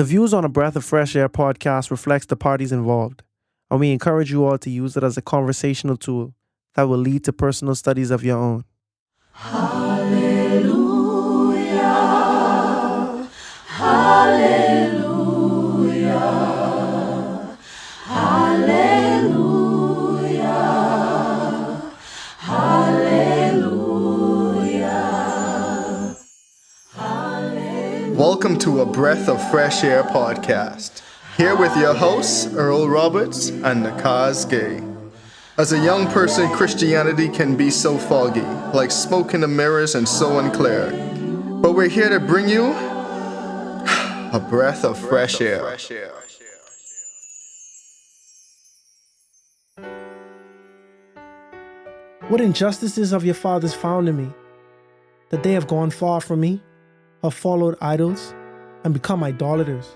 The views on a Breath of Fresh Air podcast reflects the parties involved, and we encourage you all to use it as a conversational tool that will lead to personal studies of your own. Hallelujah, hallelujah, hallelujah, hallelujah, hallelujah. Welcome to a Breath of Fresh Air podcast. Here with your hosts, Earl Roberts and Nakhaz Gay. As a young person, Christianity can be so foggy, like smoke in the mirrors and so unclear. But we're here to bring you a breath of fresh air. What injustices have your fathers found in me? That they have gone far from me, have followed idols, and become idolaters.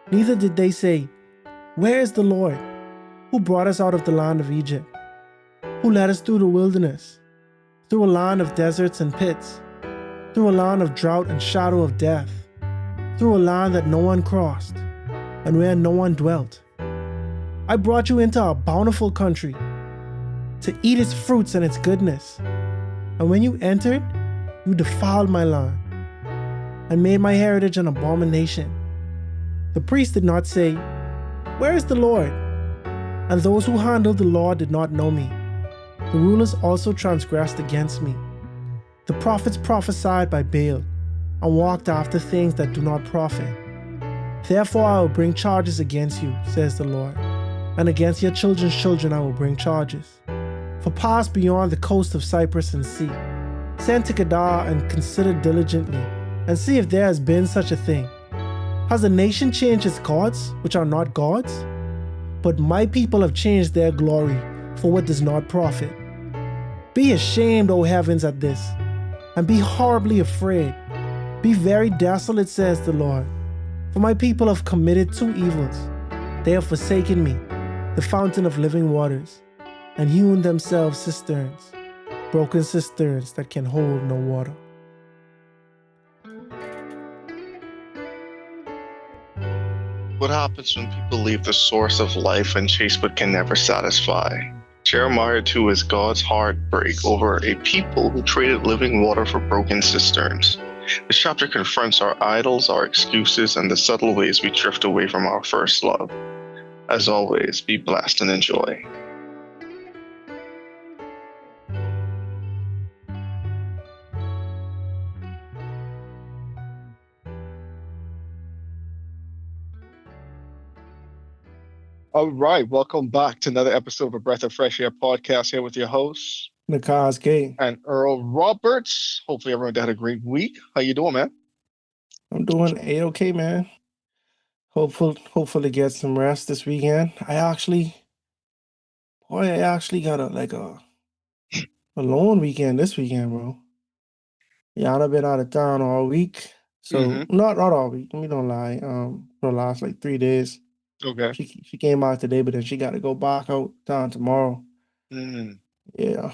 Neither did they say, "Where is the Lord, who brought us out of the land of Egypt, who led us through the wilderness, through a land of deserts and pits, through a land of drought and shadow of death, through a land that no one crossed, and where no one dwelt? I brought you into a bountiful country, to eat its fruits and its goodness. And when you entered, you defiled my land, and made my heritage an abomination. The priests did not say, 'Where is the Lord?' And those who handled the law did not know me. The rulers also transgressed against me. The prophets prophesied by Baal, and walked after things that do not profit. Therefore I will bring charges against you, says the Lord, and against your children's children I will bring charges. For pass beyond the coast of Cyprus and see. Send to Kedar and consider diligently, and see if there has been such a thing. Has a nation changed its gods, which are not gods? But my people have changed their glory for what does not profit. Be ashamed, O heavens, at this, and be horribly afraid. Be very desolate, says the Lord. For my people have committed two evils. They have forsaken me, the fountain of living waters, and hewn themselves cisterns, broken cisterns that can hold no water. What happens when people leave the source of life and chase what can never satisfy? Jeremiah 2 is God's heartbreak over a people who traded living water for broken cisterns. This chapter confronts our idols, our excuses, and the subtle ways we drift away from our first love. As always, be blessed and enjoy. All right, welcome back to another episode of a Breath of Fresh Air podcast here with your hosts Nakhaz Gay. and Earl Roberts. Hopefully everyone had a great week. How you doing, man? I'm doing A-okay, man. Hopefully get some rest this weekend. I actually got a long weekend this weekend, bro. Yeah, I've been out of town all week. So not all week. Let me don't lie. For the last like 3 days. Okay. She came out today, but then she got to go back out town tomorrow. Yeah.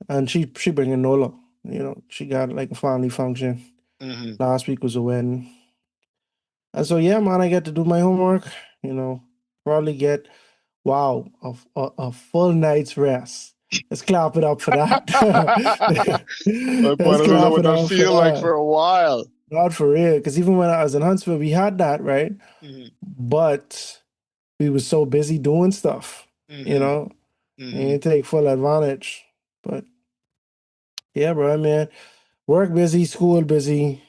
And she bringing Nola. You know, she got like a family function. Last week was a wedding. And so yeah, man, I get to do my homework. You know, probably get a full night's rest. Let's clap it up for that. Let's know what that feel like for a while. Not for real, because even when I was in Huntsville, we had that, right? But we were so busy doing stuff, you know, and you take full advantage. But yeah, bro, man, work busy, school busy,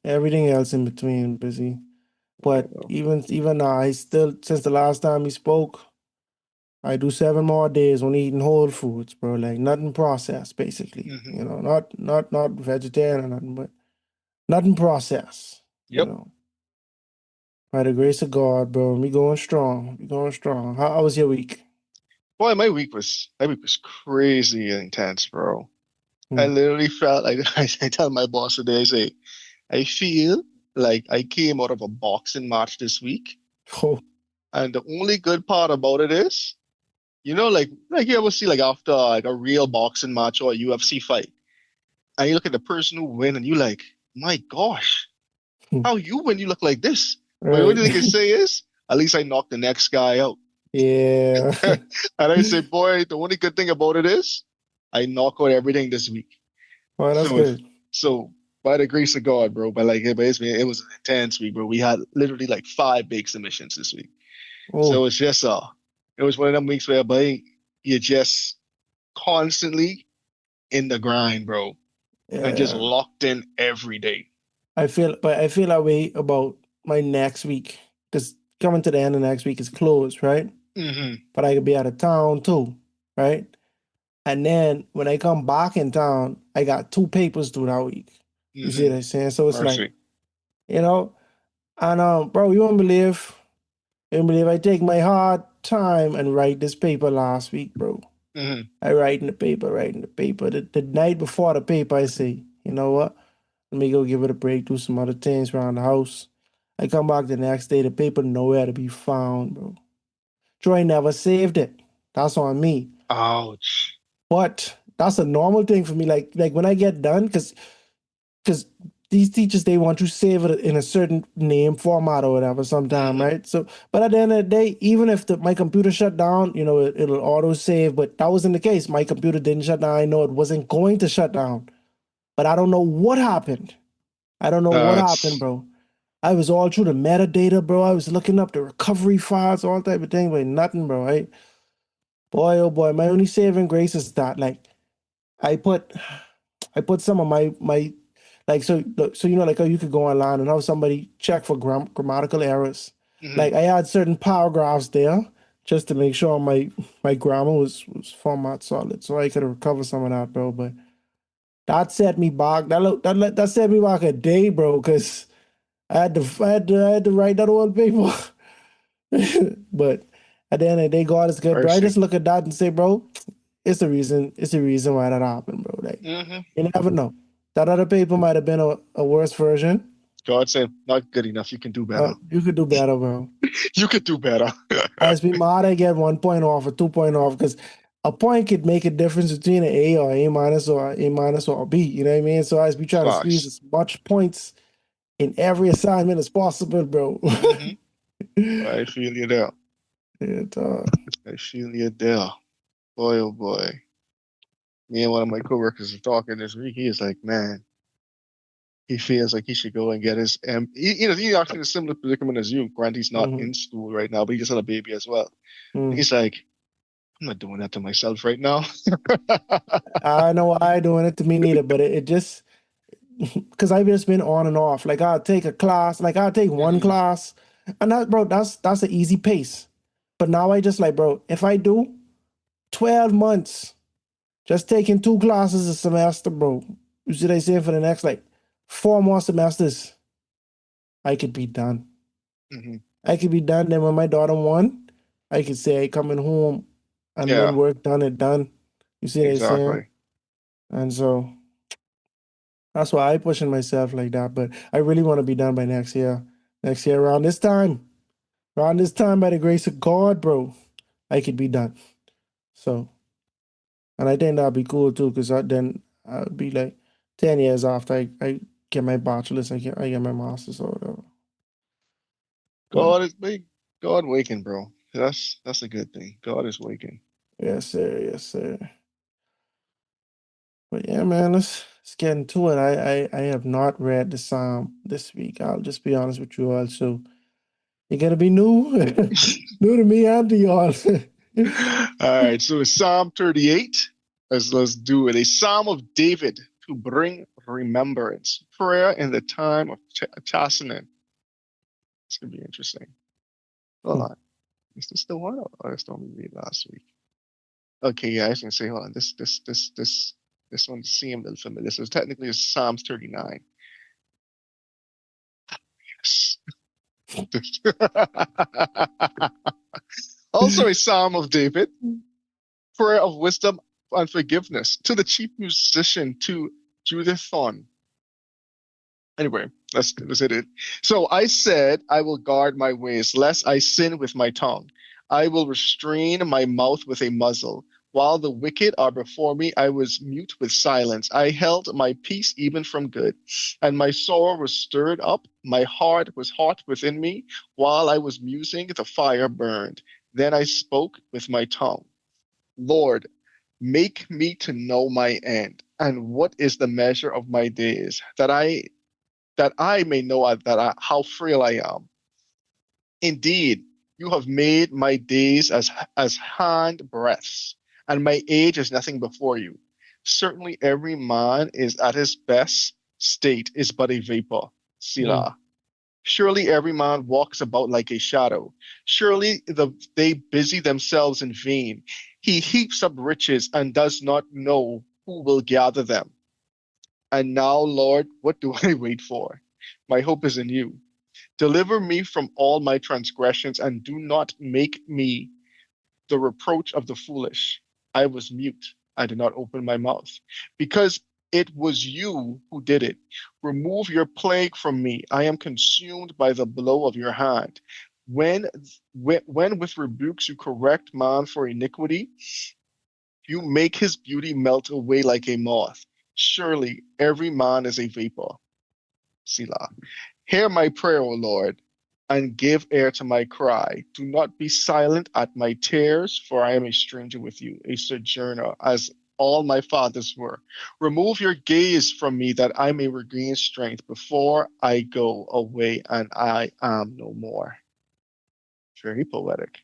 everything else in between busy. But even now, I still, since the last time we spoke, I do 7 more days on eating whole foods, bro. Like nothing processed, basically. You know, not vegetarian or nothing, but nothing processed. Yep. You know. By the grace of God, bro, we going strong. We going strong. How was your week? Boy, my week was crazy intense, bro. I literally felt like I tell my boss today, I say, I feel like I came out of a boxing match this week. Oh. And the only good part about it is, you know, like you ever see like after like a real boxing match or a UFC fight, and you look at the person who win and you like, my gosh, How you when you look like this? But what Right. they can say is, at least I knocked the next guy out. Yeah. And I say, boy, the only good thing about it is I knock out everything this week. Well, that's So if good. so by the grace of God, bro, but like it was an intense week, bro. We had literally like 5 big submissions this week. So Oh, it's just it was one of them weeks where boy, you're just constantly in the grind, bro. And just yeah. locked in every day. But I feel that way about my next week because coming to the end of next week is closed, right? Mm-hmm. But I could be out of town too, right? And then when I come back in town, I got 2 papers due that week. You see Mm-hmm. what I'm saying? So it's like, Mercy. you know, and bro, you won't believe I take my hard time and write this paper last week, bro. Mm-hmm. I write in the paper. The night before the paper, I say, you know what? Let me go give it a break, do some other things around the house. I come back the next day, the paper nowhere to be found, bro. Troy never saved it. That's on me. Ouch. But that's a normal thing for me. Like when I get done, because these teachers they want you to save it in a certain name format or whatever sometime, Mm-hmm. right? So, but at the end of the day, even if my computer shut down, it'll auto save. But that wasn't the case. My computer didn't shut down. I know it wasn't going to shut down, but I don't know what happened. I don't know what happened, That's bro. I was all through the metadata, bro. I was looking up the recovery files, all type of thing, but nothing, bro. Right? Boy, oh boy, my only saving grace is that, like, I put, I put some of my, like, so like how you could go online and have somebody check for grammatical errors. mm-hmm. Like I had certain paragraphs there just to make sure my grammar was format solid, so I could recover some of that, bro. But that set me back. That set me back a day, bro, because I had to write that on paper. But at the end of the day, God is good, bro. I Mercy. just look at that and say, bro, it's the reason why that happened, bro. Like Mm-hmm. you never know. That other paper might have been a worse version. God said, not good enough. You can do better. You could do better, bro. You could do better. As we might get 1 point off or 2 point off because a point could make a difference between an A or A minus or A minus or a B. You know what I mean? So as we try to squeeze Fox. as much points in every assignment as possible, bro. Mm-hmm. I feel you there. it, I feel you there. Boy, oh boy. Me and one of my coworkers were talking this week. He is like, man, he feels like he should go and get his he's actually in a similar predicament as you. Grant he's not mhm, in school right now, but he just had a baby as well. And mm. he's like, I'm not doing that to myself right now. I know I ain't doing it to me neither, but it just because I've just been on and off. Like I'll take a class, like I'll take one Hmm. class, and that, bro, that's an easy pace. But now I just like, bro, if I do 12 months just taking 2 classes a semester, bro, you see what I saying for the next like 4 more semesters, I could be done. Hmm. I could be done. Then when my daughter won, I could say I coming home and when Yeah, work done, it done. You see what I saying? exactly. And so that's why I pushing myself like that. But I really want to be done by next year. Next year around this time. Around this time, by the grace of God, bro, I could be done. So, and I think that'd be cool too, because then I'll be like 10 years after I get my bachelor's, I get my master's or whatever. But God is big. God waking, bro. That's a good thing. God is waking. yes, sir, yes, sir. But yeah, man, let's get into it. I have not read the Psalm this week. I'll just be honest with you all. So you're gonna be new, new to me and to y'all. All right, so it's Psalm 38. Let's do it. A Psalm of David to bring remembrance. Prayer in the time of chastening. It's gonna be interesting. Hold on. Is this the one or that's the one we read last week? Okay, yeah, I was gonna say, hold on. This one seemed a little familiar. So technically it's Psalms 39. Yes. Also a Psalm of David, prayer of wisdom and forgiveness to the chief musician, to Judith Thorn. Anyway, let's hit it. So I said, I will guard my ways, lest I sin with my tongue. I will restrain my mouth with a muzzle. While the wicked are before me, I was mute with silence. I held my peace even from good, and my sorrow was stirred up. My heart was hot within me. While I was musing, the fire burned. Then I spoke with my tongue. Lord, make me to know my end, and what is the measure of my days, that I may know how frail I am. Indeed, you have made my days as hand breadths, and my age is nothing before you. Certainly every man is at his best state is but a vapor. Mm. Selah. Surely every man walks about like a shadow. Surely they busy themselves in vain. He heaps up riches and does not know who will gather them. And now, Lord, what do I wait for? My hope is in you. Deliver me from all my transgressions and do not make me the reproach of the foolish. I was mute. I did not open my mouth because it was you who did it. Remove your plague from me. I am consumed by the blow of your hand. When with rebukes you correct man for iniquity, you make his beauty melt away like a moth. Surely every man is a vapor. Selah. Hear my prayer, O Lord, and give ear to my cry. Do not be silent at my tears, for I am a stranger with you, a sojourner, as all my fathers were. Remove your gaze from me that I may regain strength before I go away and I am no more. Very poetic.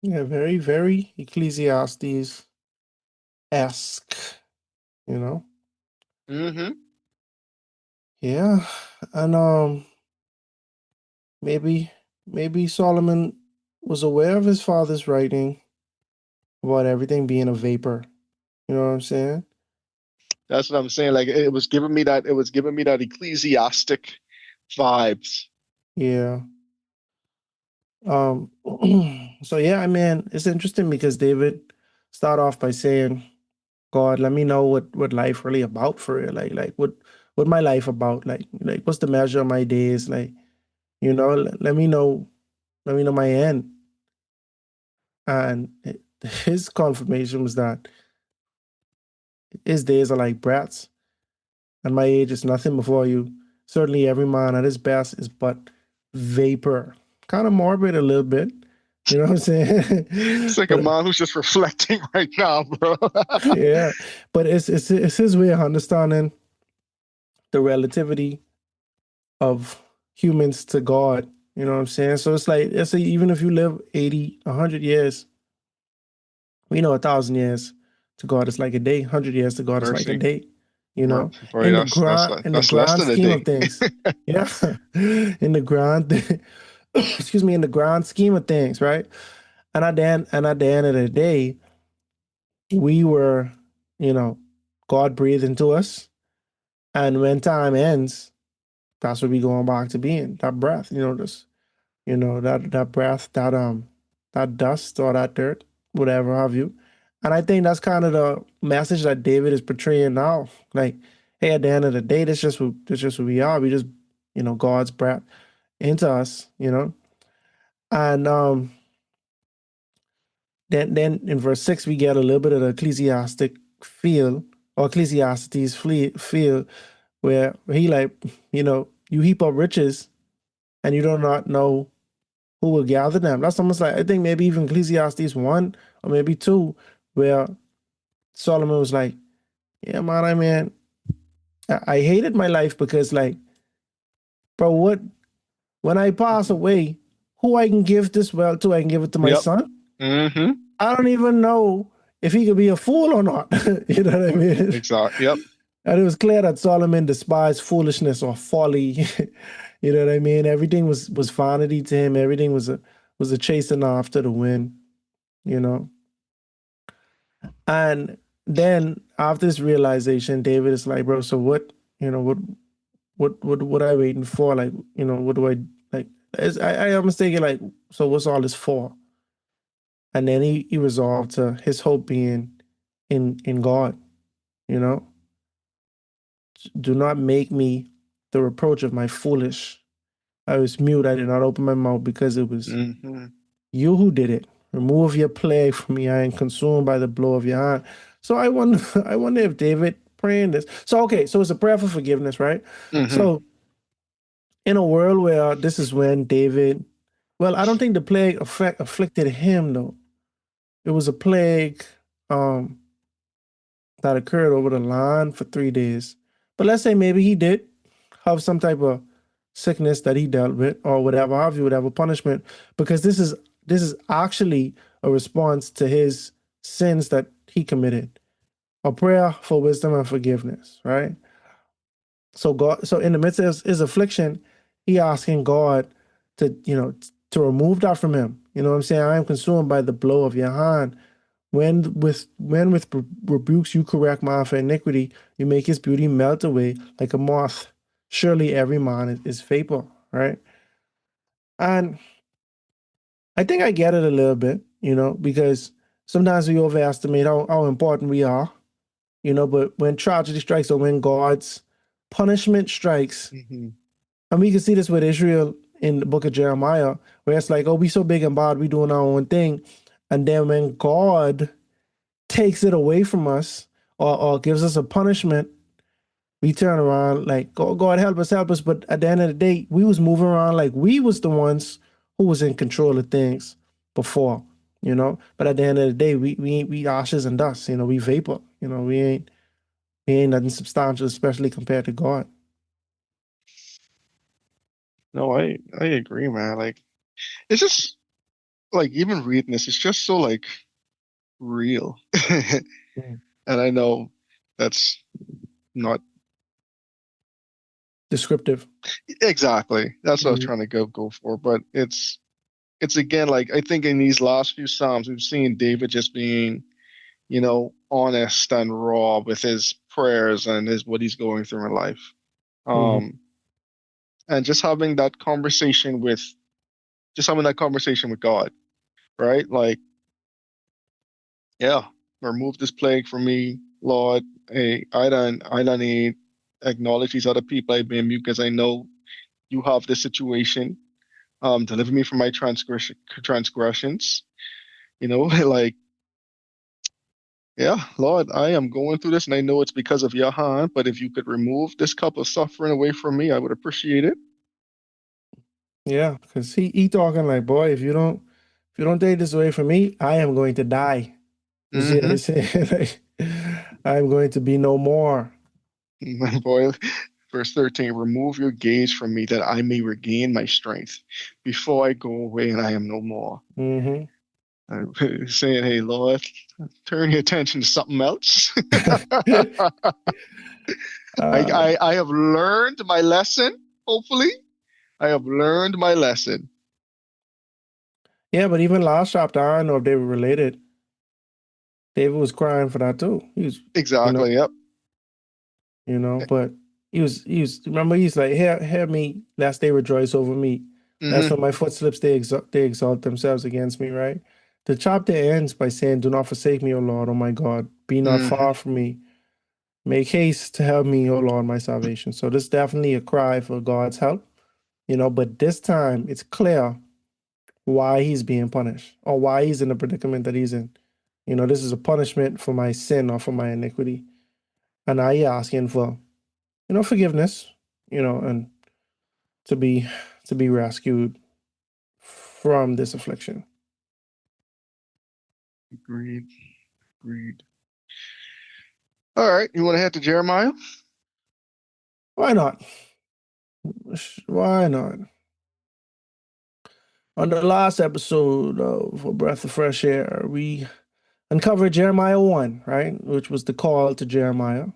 Yeah, very, very Ecclesiastes-esque, you know? Mm-hmm. Yeah. And maybe maybe Solomon was aware of his father's writing about everything being a vapor. You know what I'm saying? That's what I'm saying. Like it was giving me that ecclesiastic vibes. Yeah. Um so yeah, I mean, it's interesting because David start off by saying, God, let me know what life really about for real. Like what my life about? Like what's the measure of my days? Like, let me know my end. And his confirmation was that his days are like breaths, and my age is nothing before you. Certainly every man at his best is but vapor. Kind of morbid a little bit. You know what I'm saying? It's like a But man who's just reflecting right now, bro. yeah, but it's his way of understanding the relativity of humans to God. You know what I'm saying? So it's like, let's say even if you live 80, 100 years, we know 1,000 years to God is like a day. 100 years to God is like a Mercy. day. You know, Boy, that's like in the that's less grand than a scheme of day. things, yeah, in the grand, excuse me, in the grand scheme of things, right? And at the end of the day, we were, you know, God breathed into us, and when time ends, that's what we going back to being that breath. Just that breath, that dust or that dirt, whatever have you. And I think that's kind of the message that David is portraying now. Like, hey, at the end of the day, that's just who we are. We just, God's breath into us. And then in verse 6 we get a little bit of the ecclesiastic feel, or feel, where he like, you heap up riches and you do not know who will gather them. That's almost like, I think maybe even Ecclesiastes 1 or maybe 2, where Solomon was like, yeah, man, I hated my life because, like, bro, when I pass away, who I can give this wealth to, I can give it to my Yep. son. Mm-hmm. I don't even know if he could be a fool or not. You know what I mean? Exactly. Yep. And it was clear that Solomon despised foolishness or folly. You know what I mean? Everything was vanity to him. Everything was a chasing after the wind, you know. And then after this realization, David is like, bro, so what, what I waiting for? Like, what do I like? I almost thinking like, so what's all this for? And then he resolved to his hope being in God, you know. Do not make me the reproach of my foolish. I was mute. I did not open my mouth because it was Mm-hmm. you who did it. remove your plague from me. I am consumed by the blow of your hand. So I wonder, I wonder if David praying this. So okay, so it's a prayer for forgiveness, right? Mm-hmm. So in a world where this is when David, well, I don't think the plague afflicted him though. It was a plague um, that occurred over the land for 3 days. But let's say maybe he did have some type of sickness that he dealt with or whatever, have you, whatever punishment, because this is actually a response to his sins that he committed. A prayer for wisdom and forgiveness, right? So God, so in the midst of his affliction, he asking God to, to remove that from him. You know what I'm saying? I am consumed by the blow of your hand. When with rebukes you correct man for iniquity, you make his beauty melt away like a moth. Surely every man is vapor, right? And I think I get it a little bit, because sometimes we overestimate how important we are, but when tragedy strikes or when God's punishment strikes, Mm-hmm. and we can see this with Israel in the book of Jeremiah, where it's like, oh, we so big and bad, we doing our own thing. And then when God takes it away from us or gives us a punishment, we turn around like, oh, God, help us, help us. But at the end of the day, we was moving around like we was the ones who was in control of things before, But at the end of the day, we ashes and dust, we vapor, we ain't nothing substantial, especially compared to God. No, I agree, man. Like, it's just like even reading this, it's just so like real. Mm. And I know that's not Descriptive. exactly that's what I was Mm-hmm. trying to go for, but it's again like I think in these last few Psalms we've seen David just being, honest and raw with his prayers and his what he's going through in life. Mm-hmm. Um, and just having that conversation with God, right? Like, yeah, remove this plague from me, Lord. Hey, I don't need acknowledge these other people I've been mute because I know you have this situation. Deliver me from my transgressions. Like, yeah, Lord, I am going through this and I know it's because of your hand, but if you could remove this cup of suffering away from me, I would appreciate it. Yeah, because he talking like, boy, if you don't take this away from me, I am going to die. You see what Mm-hmm. I say? Like, I'm going to be no more. My boy, verse 13, remove your gaze from me that I may regain my strength before I go away and I am no more. Hmm. I'm saying, hey, Lord, turn your attention to something else. I, uh, I, I have learned my lesson, hopefully. I have learned my lesson. yeah, but even last chapter, I don't know if they were related. David was crying for that too. He was, you know, Exactly. Yep. but he was. Remember, he's like, hear me, lest they rejoice over me. That's Hmm. when my foot slips, they exalt themselves against me. Right. The chapter ends by saying, "Do not forsake me, O Lord, O my God. Be not Hmm. far from me. Make haste to help me, O Lord, my salvation." So this is definitely a cry for God's help. But this time it's clear why he's being punished or why he's in the predicament that he's in. This is a punishment for my sin or for my iniquity. And I asking for, forgiveness, and to be rescued from this affliction. Agreed. Agreed. All right. You want to head to Jeremiah? Why not? Why not? On the last episode of A Breath of Fresh Air, we uncovered Jeremiah 1, right? Which was the call to Jeremiah,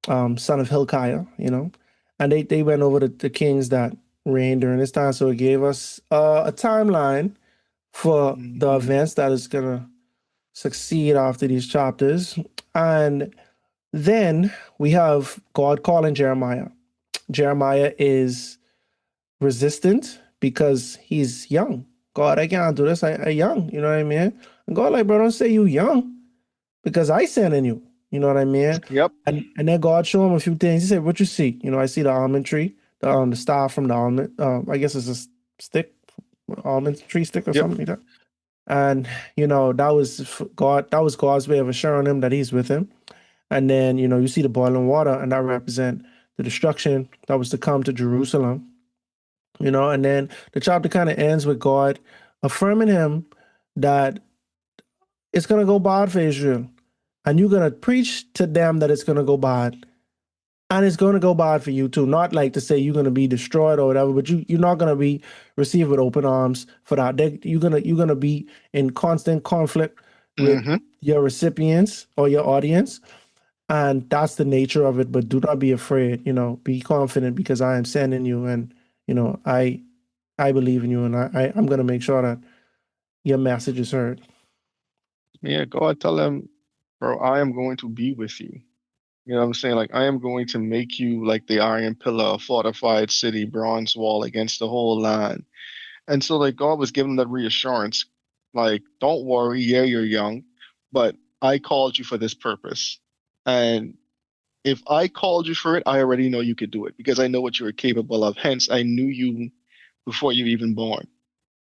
son of Hilkiah, and they went over the kings that reigned during this time. So it gave us a timeline for the Hmm. events that is going to succeed after these chapters. And then we have God calling Jeremiah. Jeremiah is resistant because he's young. God, I can't do this. I young, you know what I mean? And God, like, bro, don't say you young because I sending you. You know what I mean? Yep. And then God showed him a few things. He said, "What you see? I see the almond tree, the star from the almond. I guess it's a stick, almond tree stick or Yep. something like that." And that was God. That was God's way of assuring him that He's with him. And then you see the boiling water, and that represent the destruction that was to come to Jerusalem. And then the chapter kind of ends with God affirming him that it's gonna go bad for Israel, and you're gonna preach to them that it's gonna go bad, and it's gonna go bad for you too. Not like to say you're gonna be destroyed or whatever, but you're not gonna be received with open arms for that. You're gonna be in constant conflict with Mm-hmm. your recipients or your audience, and that's the nature of it. But do not be afraid. Be confident because I am sending you, and I believe in you, and I'm gonna make sure that your message is heard. Yeah, God, tell them, bro, I am going to be with you. You know what I'm saying? Like, I am going to make you like the iron pillar, fortified city, bronze wall against the whole land. And so, like, God was giving that reassurance, like, don't worry, yeah, you're young, but I called you for this purpose. And if I called you for it, I already know you could do it because I know what you were capable of. Hence, I knew you before you even born.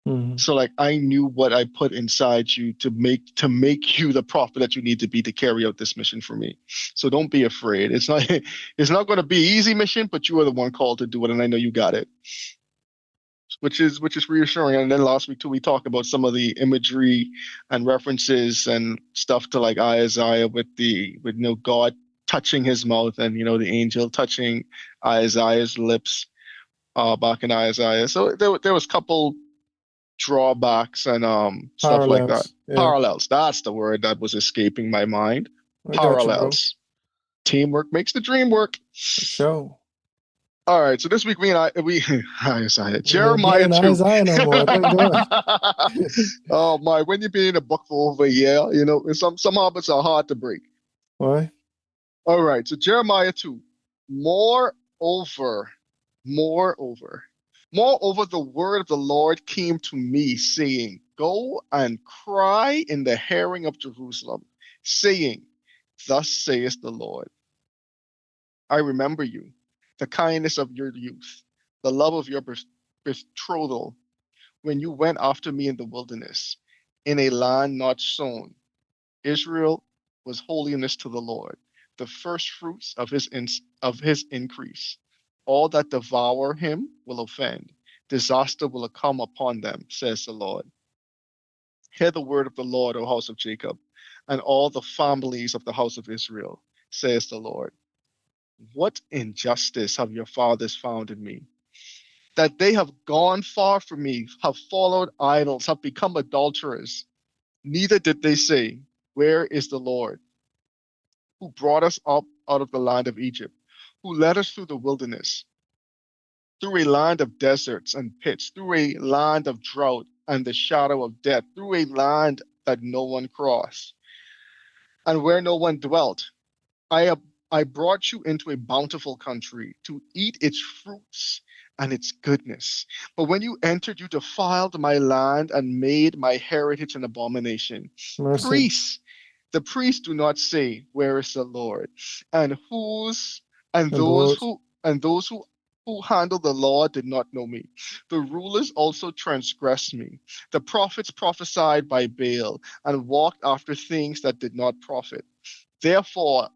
Mhm. So like I knew what I put inside you to make you the prophet that you need to be to carry out this mission for me. So don't be afraid. It's not going to be an easy mission, but you are the one called to do it, and I know you got it. Which is reassuring. And then last week too, we talked about some of the imagery and references and stuff to like Isaiah with God touching his mouth and the angel touching Isaiah's lips back in Isaiah. So there was a couple drawbacks and stuff like that. Parallels. Yeah. Parallels. That's the word that was escaping my mind. I got you, bro. Parallels. Teamwork makes the dream work. Show. All right, so this week we Isaiah, Ain't Jeremiah playing 2. Isaiah no more. Thank God. Oh my, when you've been in a book for over a year, some habits are hard to break. Why? All right, so Jeremiah 2. Moreover, moreover, moreover, the word of the Lord came to me, saying, go and cry in the hearing of Jerusalem, saying, thus saith the Lord, I remember you, the kindness of your youth, the love of your betrothal, when you went after me in the wilderness, in a land not sown. Israel was holiness to the Lord, the first fruits of his increase. All that devour him will offend. Disaster will come upon them, says the Lord. Hear the word of the Lord, O house of Jacob, and all the families of the house of Israel, says the Lord. What injustice have your fathers found in me? That they have gone far from me, have followed idols, have become adulterers. Neither did they say, where is the Lord, who brought us up out of the land of Egypt, who led us through the wilderness, through a land of deserts and pits, through a land of drought and the shadow of death, through a land that no one crossed, and where no one dwelt. I have I brought you into a bountiful country to eat its fruits and its goodness. But when you entered, you defiled my land and made my heritage an abomination. Mercy. Priests, the priests do not say, where is the Lord? And whose and And those those who handle the law did not know me. The rulers also transgressed me. The prophets prophesied by Baal and walked after things that did not profit. Therefore,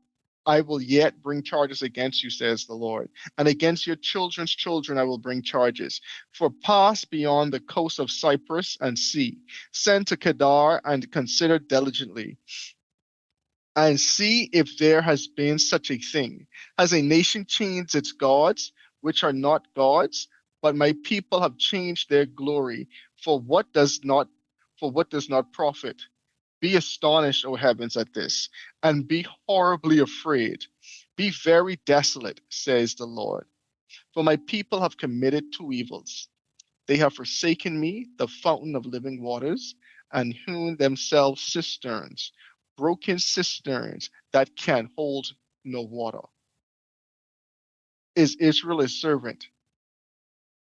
I will yet bring charges against you, says the Lord, and against your children's children I will bring charges. For pass beyond the coast of Cyprus and see, send to Kedar and consider diligently, and see if there has been such a thing. Has a nation changed its gods, which are not gods? But my people have changed their glory for what does not profit. Be astonished, O heavens, at this, and be horribly afraid. Be very desolate, says the Lord. For my people have committed two evils. They have forsaken me, the fountain of living waters, and hewn themselves cisterns, broken cisterns that can hold no water. Is Israel a servant?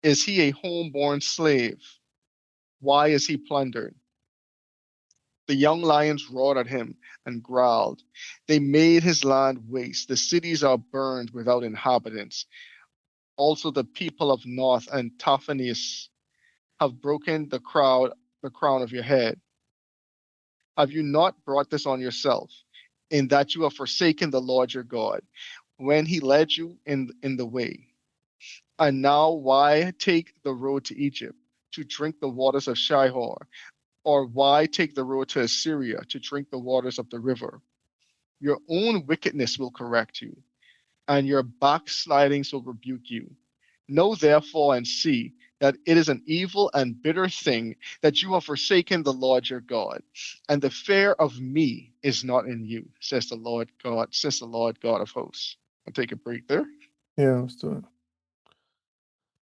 Is he a homeborn slave? Why is he plundered? The young lions roared at him and growled. They made his land waste. The cities are burned without inhabitants. Also, the people of North and Taphanes have broken the crown of your head. Have you not brought this on yourself, in that you have forsaken the Lord your God, when he led you in the way? And now why take the road to Egypt to drink the waters of Shihor? Or why take the road to Assyria to drink the waters of the river? Your own wickedness will correct you, and your backslidings will rebuke you. Know therefore and see that it is an evil and bitter thing that you have forsaken the Lord your God, and the fear of me is not in you, says the Lord God of hosts. I'll take a break there. Yeah, let's do it.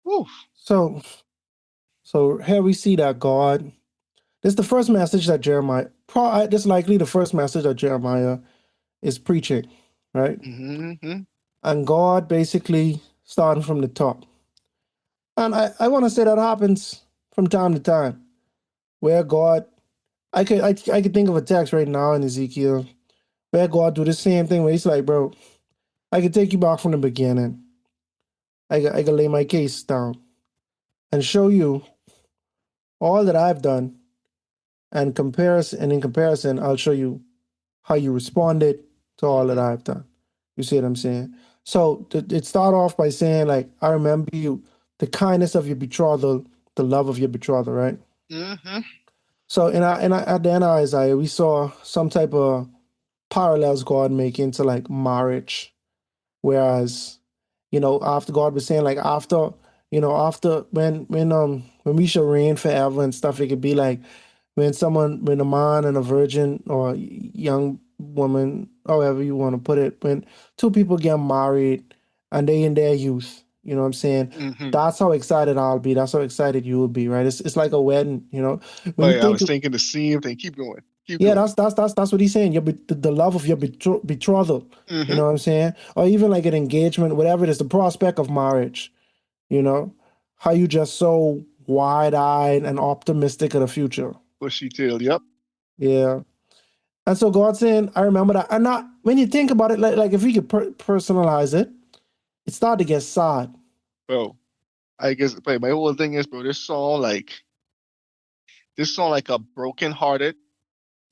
Woo. So, so here we see that God. This is the first message that Jeremiah. This is likely the first message that Jeremiah is preaching, right? Mm-hmm. And God basically starting from the top. And I want to say that happens from time to time, where God. I could think of a text right now in Ezekiel where God do the same thing where he's like, bro, I could take you back from the beginning. I could lay my case down and show you all that I've done, and in comparison, I'll show you how you responded to all that Mm-hmm. I've done. You see what I'm saying? So it start off by saying like, I remember you, the kindness of your betrothal, the love of your betrothal, right? Mm-hmm. So at the end of Isaiah, we saw some type of parallels God making to like marriage, whereas after God was saying like after when we shall reign forever and stuff, it could be like when a man and a virgin or young woman, however you want to put it, when two people get married and they in their youth, you know what I'm saying? Mm-hmm. That's how excited I'll be. That's how excited you will be, right? It's like a wedding, when Oh you yeah, I think. was thinking the same thing. Keep going. Keep Yeah, going. that's what he's saying. The love of your betrothal. You Mm-hmm. know what I'm saying? Or even like an engagement, whatever it is, the prospect of marriage. You know, how you just so wide-eyed and optimistic of the future. Bushy tail. Yep. Yeah. And so God's saying, I remember that. And not when you think about it, like if we could personalize it, it started to get sad. Bro. I guess but my whole thing is, bro, this song like a broken hearted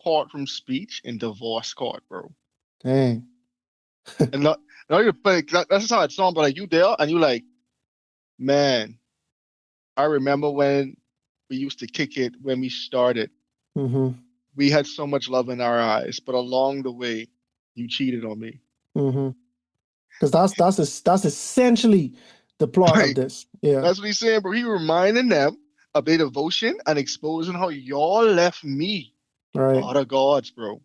courtroom speech in divorce court, bro. Dang. And not even like that's how it sounds, but like you there and you like, man, I remember when we used to kick it when we started. Mm-hmm. We had so much love in our eyes, but along the way, you cheated on me. Mm-hmm. Because that's essentially the plot of Like this. Yeah. that's what he's saying, bro. He reminding them of their devotion and exposing how y'all left me for Right. other gods, bro.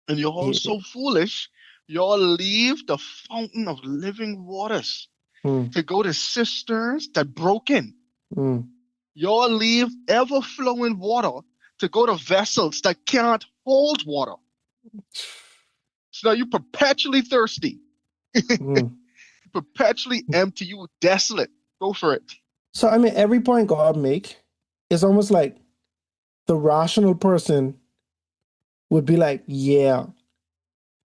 And you're all Yeah. so foolish. Y'all leave the fountain of living waters Mm, to go to cisterns that broken. mm. Y'all leave ever flowing water to go to vessels that can't hold water. So now you perpetually thirsty, Mm. perpetually empty, you desolate. Go for it. So I mean, every point God make is almost like the rational person would be like, "Yeah,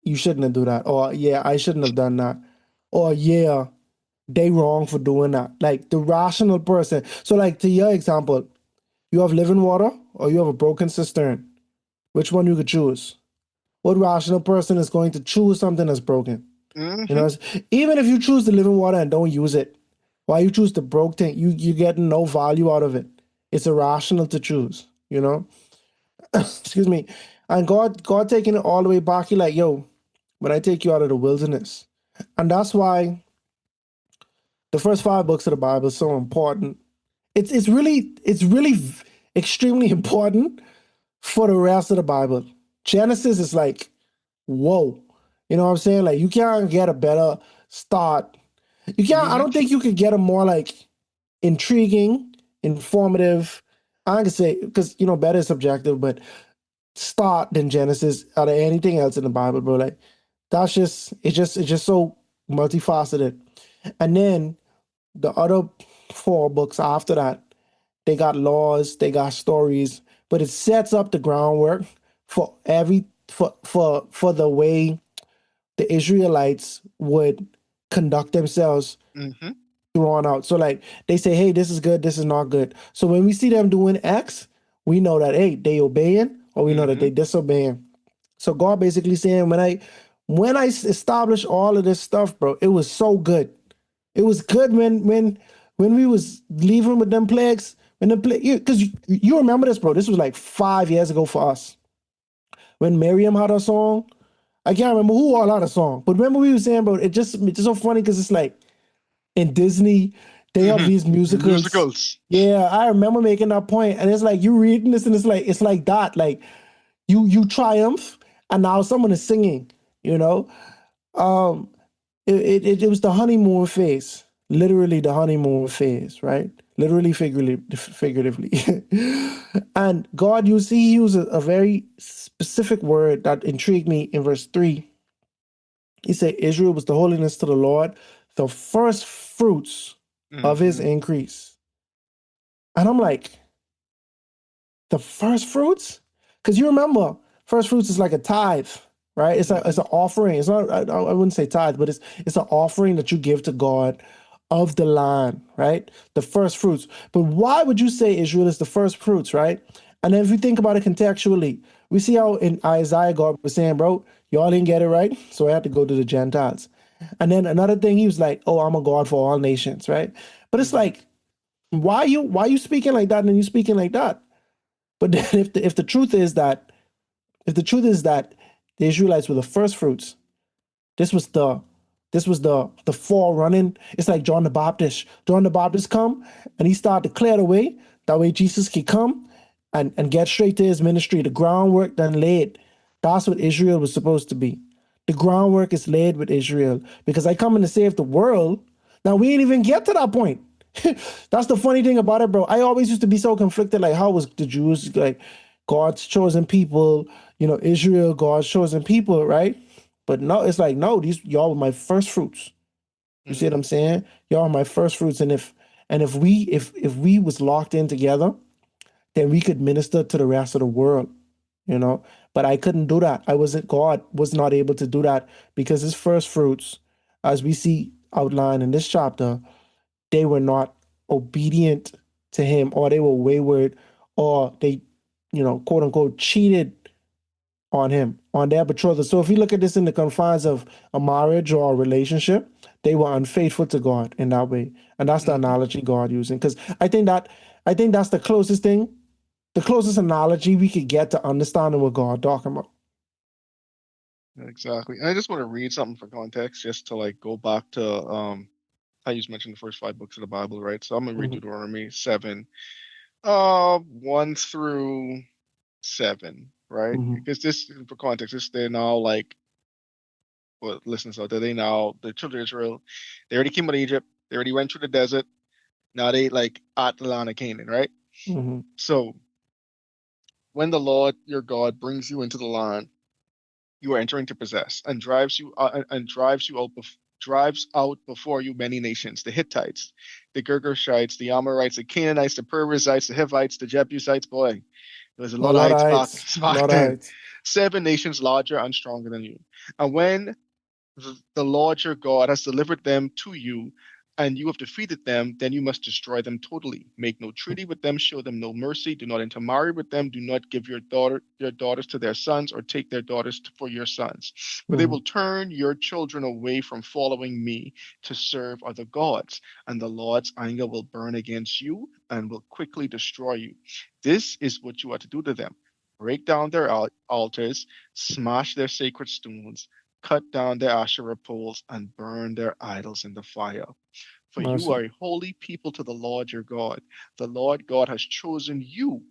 you shouldn't have do that," or "Yeah, I shouldn't have done that," or "Yeah, they wrong for doing that." Like the rational person. So, like to your example, you have living water or you have a broken cistern. Which one you could choose? What rational person is going to choose something that's broken? You Mm-hmm. know, even if you choose the living water and don't use it, why you choose the broke thing? You get no value out of it. It's irrational to choose. Excuse me. And God taking it all the way back. He like, yo, when I take you out of the wilderness, and that's why the first five books of the Bible is so important. It's really extremely important for the rest of the Bible. Genesis is like, whoa. You know what I'm saying? Like you can't get a better start. You can't. I Mm-hmm. don't think you could get a more like intriguing, informative. I can say because better is subjective, but start than Genesis out of anything else in the Bible, bro. Like that's just so multifaceted. And then the other four books after that, they got laws, they got stories, but it sets up the groundwork for the way the Israelites would conduct themselves Mm-hmm. drawn out. So like they say, hey, this is good, this is not good. So when we see them doing X, we know that hey, they obeying or we know that they disobeying. So God basically saying, when I established all of this stuff, bro, it was so good. It was good when we was leaving with them plagues. When the because you remember this, bro. This was like 5 years ago for us. When Miriam had her song, I can't remember who all had a song, but remember we were saying, bro, it's just so funny because it's like in Disney, they have these musicals. Musicals. Yeah, I remember making that point, and it's like you reading this, and it's like that, like you triumph, and now someone is singing. You know, um, it was the honeymoon phase, literally the honeymoon phase, right? Literally, figuratively. And God he used a very specific word that intrigued me in verse 3. He said Israel was the holiness to the Lord, the first fruits of his increase. And I'm like, the first fruits? Because you remember, first fruits is like a tithe, right? It's an offering. It's not, I wouldn't say tithe, but it's an offering that you give to God of the land, right? The first fruits. But why would you say Israel is the first fruits, right? And then if you think about it contextually, we see how in Isaiah God was saying, bro, y'all didn't get it right, so I had to go to the Gentiles. And then another thing, he was like, oh, I'm a God for all nations, right? But it's like, why you speaking like that and you speaking like that? But then if the truth is that the Israelites were the first fruits, this was the forerunning. It's like John the Baptist. John the Baptist come and he started to clear the way. That way Jesus could come and get straight to his ministry. The groundwork done laid. That's what Israel was supposed to be. The groundwork is laid with Israel because I come in to save the world. Now we ain't even get to that point. That's the funny thing about it, bro. I always used to be so conflicted. Like, how was the Jews like God's chosen people? Israel, God's chosen people, right? But no, it's like, no, these y'all were my first fruits. You see what I'm saying? Y'all are my first fruits. And if we was locked in together, then we could minister to the rest of the world, you know. But I couldn't do that. God was not able to do that because his first fruits, as we see outlined in this chapter, they were not obedient to him, or they were wayward, or they, quote unquote, cheated on him, on their betrothal. So if you look at this in the confines of a marriage or a relationship, they were unfaithful to God in that way. And that's the analogy God using. Because I think that's the closest analogy we could get to understanding what God talking about. Exactly. And I just want to read something for context, just to like go back to how you mentioned the first 5 books of the Bible, right? So I'm gonna read Mm-hmm. Deuteronomy 7, 1 through 7, right? Mm-hmm. Because this, for context, this they're now like, well, listen, so they now the children of Israel, they already came out of Egypt, they already went through the desert. Now they like at the land of Canaan, right? Mm-hmm. So when the Lord your God brings you into the land you are entering to possess, and drives out before you many nations: the Hittites, the Girgashites, the Amorites, the Canaanites, the Perizzites, the Hivites, the Jebusites. Boy, there was a A lot of lot of heights back heights. A back lot of then. heights. 7 nations larger and stronger than you. And when the Lord your God has delivered them to you, and you have defeated them, then you must destroy them totally. Make no treaty with them, show them no mercy, do not intermarry with them, do not give your daughters to their sons, or take their daughters for your sons. For they Mm-hmm. will turn your children away from following me to serve other gods, and the Lord's anger will burn against you and will quickly destroy you. This is what you are to do to them. Break down their altars, smash their sacred stones, cut down their Asherah poles, and burn their idols in the fire. For you Mercy. are a holy people to the Lord your God. The Lord God has chosen you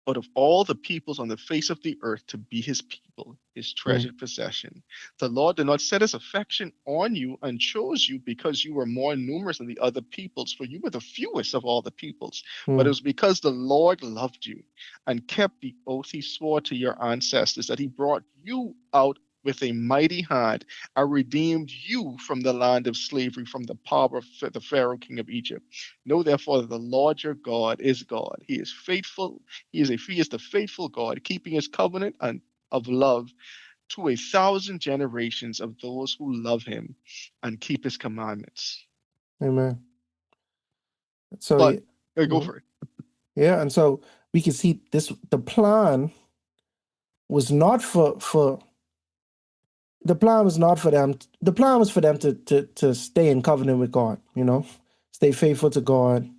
out of all the peoples on the face of the earth to be his people, his Mm-hmm. treasured possession. The Lord did not set his affection on you and chose you because you were more numerous than the other peoples, for you were the fewest of all the peoples, but it was because the Lord loved you and kept the oath he swore to your ancestors, that he brought you out with a mighty hand and redeemed you from the land of slavery, from the power of the Pharaoh king of Egypt. Know therefore that the Lord your God is God. He is faithful. He is the faithful God, keeping his covenant and of love to 1,000 generations of those who love him and keep his commandments. Amen. So But yeah. go Mhm. for it. Yeah, and so we can see this the plan was not for the plan was not for them. The plan was for them to stay in covenant with God, stay faithful to God.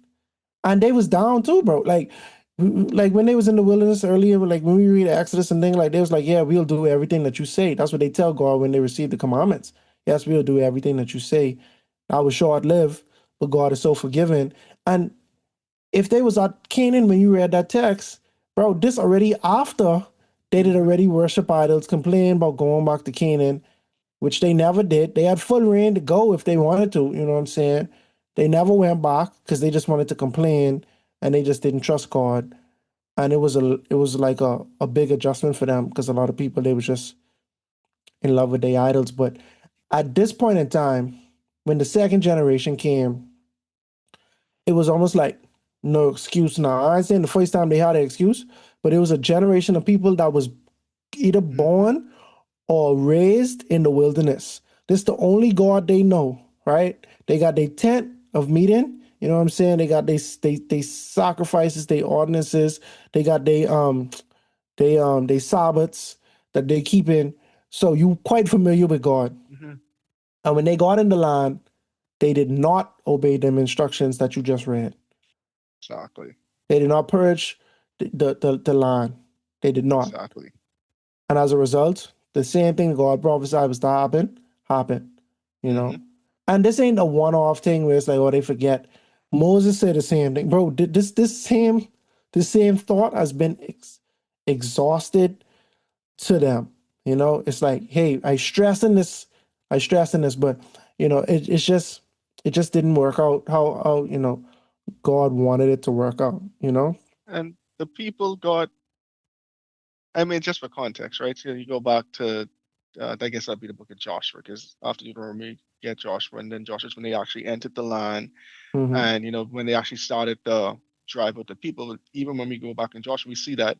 And they was down too, bro. Like when they was in the wilderness earlier, like when we read Exodus and things, like they was like, yeah, we'll do everything that you say. That's what they tell God when they receive the commandments. Yes, we'll do everything that you say. I was short-lived, but God is so forgiving. And if they was at Canaan when you read that text, bro, this already after they did already worship idols, complain about going back to Canaan, which they never did. They had full reign to go if they wanted to, you know what I'm saying? They never went back because they just wanted to complain and they just didn't trust God. And it was like a big adjustment for them because a lot of people, they was just in love with their idols. But at this point in time, when the second generation came, it was almost like no excuse now. I ain't saying the first time they had an excuse, but it was a generation of people that was either born or raised in the wilderness. This is the only God they know, right? They got their tent of meeting. You know what I'm saying? They got they sacrifices, they ordinances. They got they Sabbaths that they keep in. So you quite familiar with God. Mm-hmm. And when they got in the land, they did not obey them instructions that you just read. Exactly. They did not purge the land. They did not. Exactly. And as a result, the same thing God prophesied was to happen, happened, you know. Mm-hmm. And this ain't a one-off thing where it's like, oh, they forget. Moses said the same thing, bro. This same thought has been exhausted to them. You know, it's like, hey, I stressing this, but it just didn't work out how God wanted it to work out. And the people got, I mean, just for context, right? So you go back to, I guess that'd be the book of Joshua, because after Deuteronomy, you get Joshua, and then Joshua's when they actually entered the land, Mm-hmm. and when they actually started to drive out the people. Even when we go back in Joshua, we see that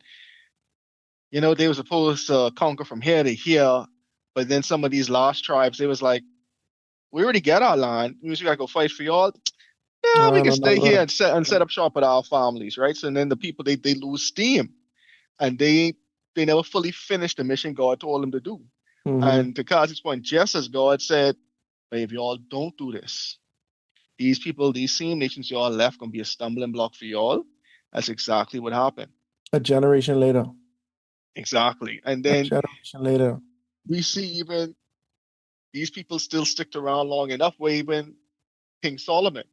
they were supposed to conquer from here to here, but then some of these lost tribes, they was like, we already get our land. We just gotta go fight for y'all. Yeah, we No, can no, stay no, here and set up shop with our families, right? So then the people they lose steam, and they never fully finished the mission God told them to do. mm-hmm. And to Kazi's point, just as God said, "Hey, if y'all don't do this, these people, these same nations y'all left gonna be a stumbling block for y'all." That's exactly what happened. A generation later. Exactly. And A then generation later. we see even these people still sticked around long enough where even King Solomon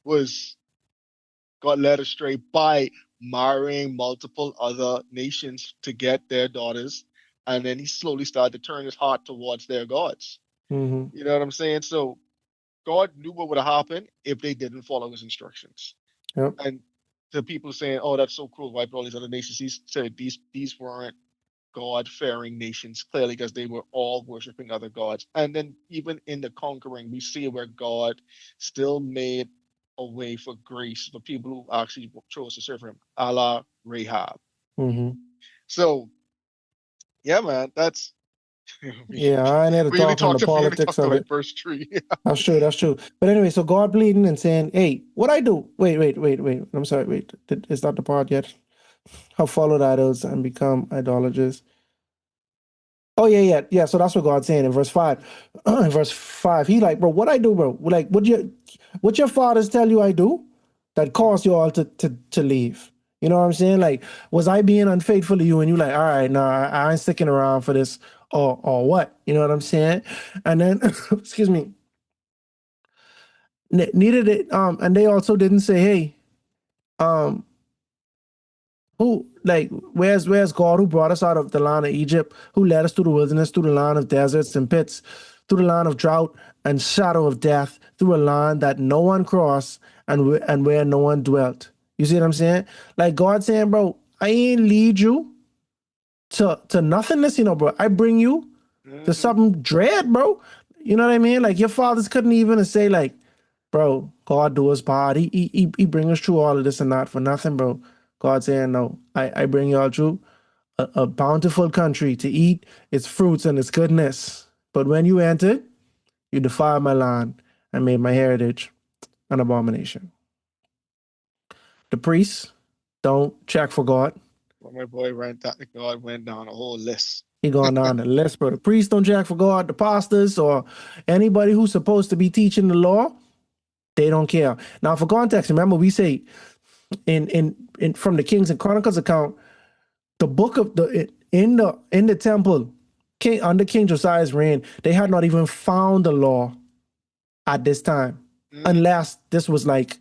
was got led astray by marrying multiple other nations to get their daughters. And then he slowly started to turn his heart towards their gods. Mm-hmm. You know what I'm saying? So God knew what would happen if they didn't follow his instructions. Yep. And to people saying, "Oh, that's so cruel, wipe all these other nations," he said these weren't God-fearing nations, clearly, because they were all worshiping other gods. And then even in the conquering, we see where God still made a way for grace for people who actually chose to serve him, a la Rahab. Mm-hmm. So yeah, man, that's we, Yeah, I ain't here to talk on the we even politics talked to of like it. verse 3. That's true. That's true. But anyway, so God pleading and saying, "Hey, what I do? Wait. I'm sorry. Wait, is that the part yet? Have followed idols and become idolaters." Oh yeah. So that's what God's saying in verse 5. In verse 5, he like, bro, what I do, bro? Like, what your fathers tell you I do that caused you all to leave? You know what I'm saying? Like, was I being unfaithful to you? And you like, all right, nah, I ain't sticking around for this, or what? You know what I'm saying? And then, excuse me, neither did and they also didn't say, hey, um, who like where's God who brought us out of the land of Egypt, who led us through the wilderness, through the land of deserts and pits, through the land of drought and shadow of death, through a land that no one crossed and where no one dwelt. You see what I'm saying? Like God saying, bro, I ain't lead you to nothingness, bro. I bring you to Hmm. something dread, bro. You know what I mean? Like your fathers couldn't even say like, bro, God do us part. He bring us through all of this and that for nothing, bro. God saying, no, I bring y'all through a bountiful country to eat its fruits and its goodness. But when you entered, you defiled my land and made my heritage an abomination. The priests don't check for God. But my boy went that God went down a whole list. He going down the list, bro. The priests don't jack for God. The pastors or anybody who's supposed to be teaching the law, they don't care. Now, for context, remember we say in from the Kings and Chronicles account, the book of in the temple, under King Josiah's reign, they had not even found the law at this time, unless this was like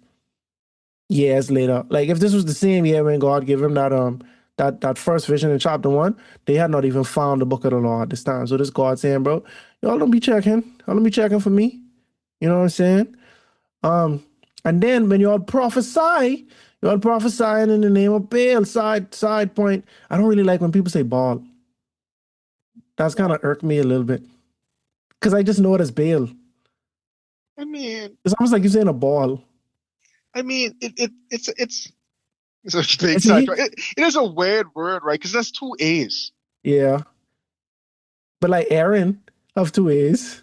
years later. Like if this was the same year when God gave him that first vision in chapter 1, they had not even found the book of the law at this time. So this God saying, bro, y'all don't be checking. Y'all don't be checking for me. You know what I'm saying? And then when y'all prophesying in the name of Baal. Side point. I don't really like when people say Baal. That's kind of irked me a little bit. Because I just know it as Baal. I mean, it's almost like you're saying a ball. I mean, it's a big side. It is a weird word, right? Because that's 2 A's. Yeah. But like Aaron have 2 A's.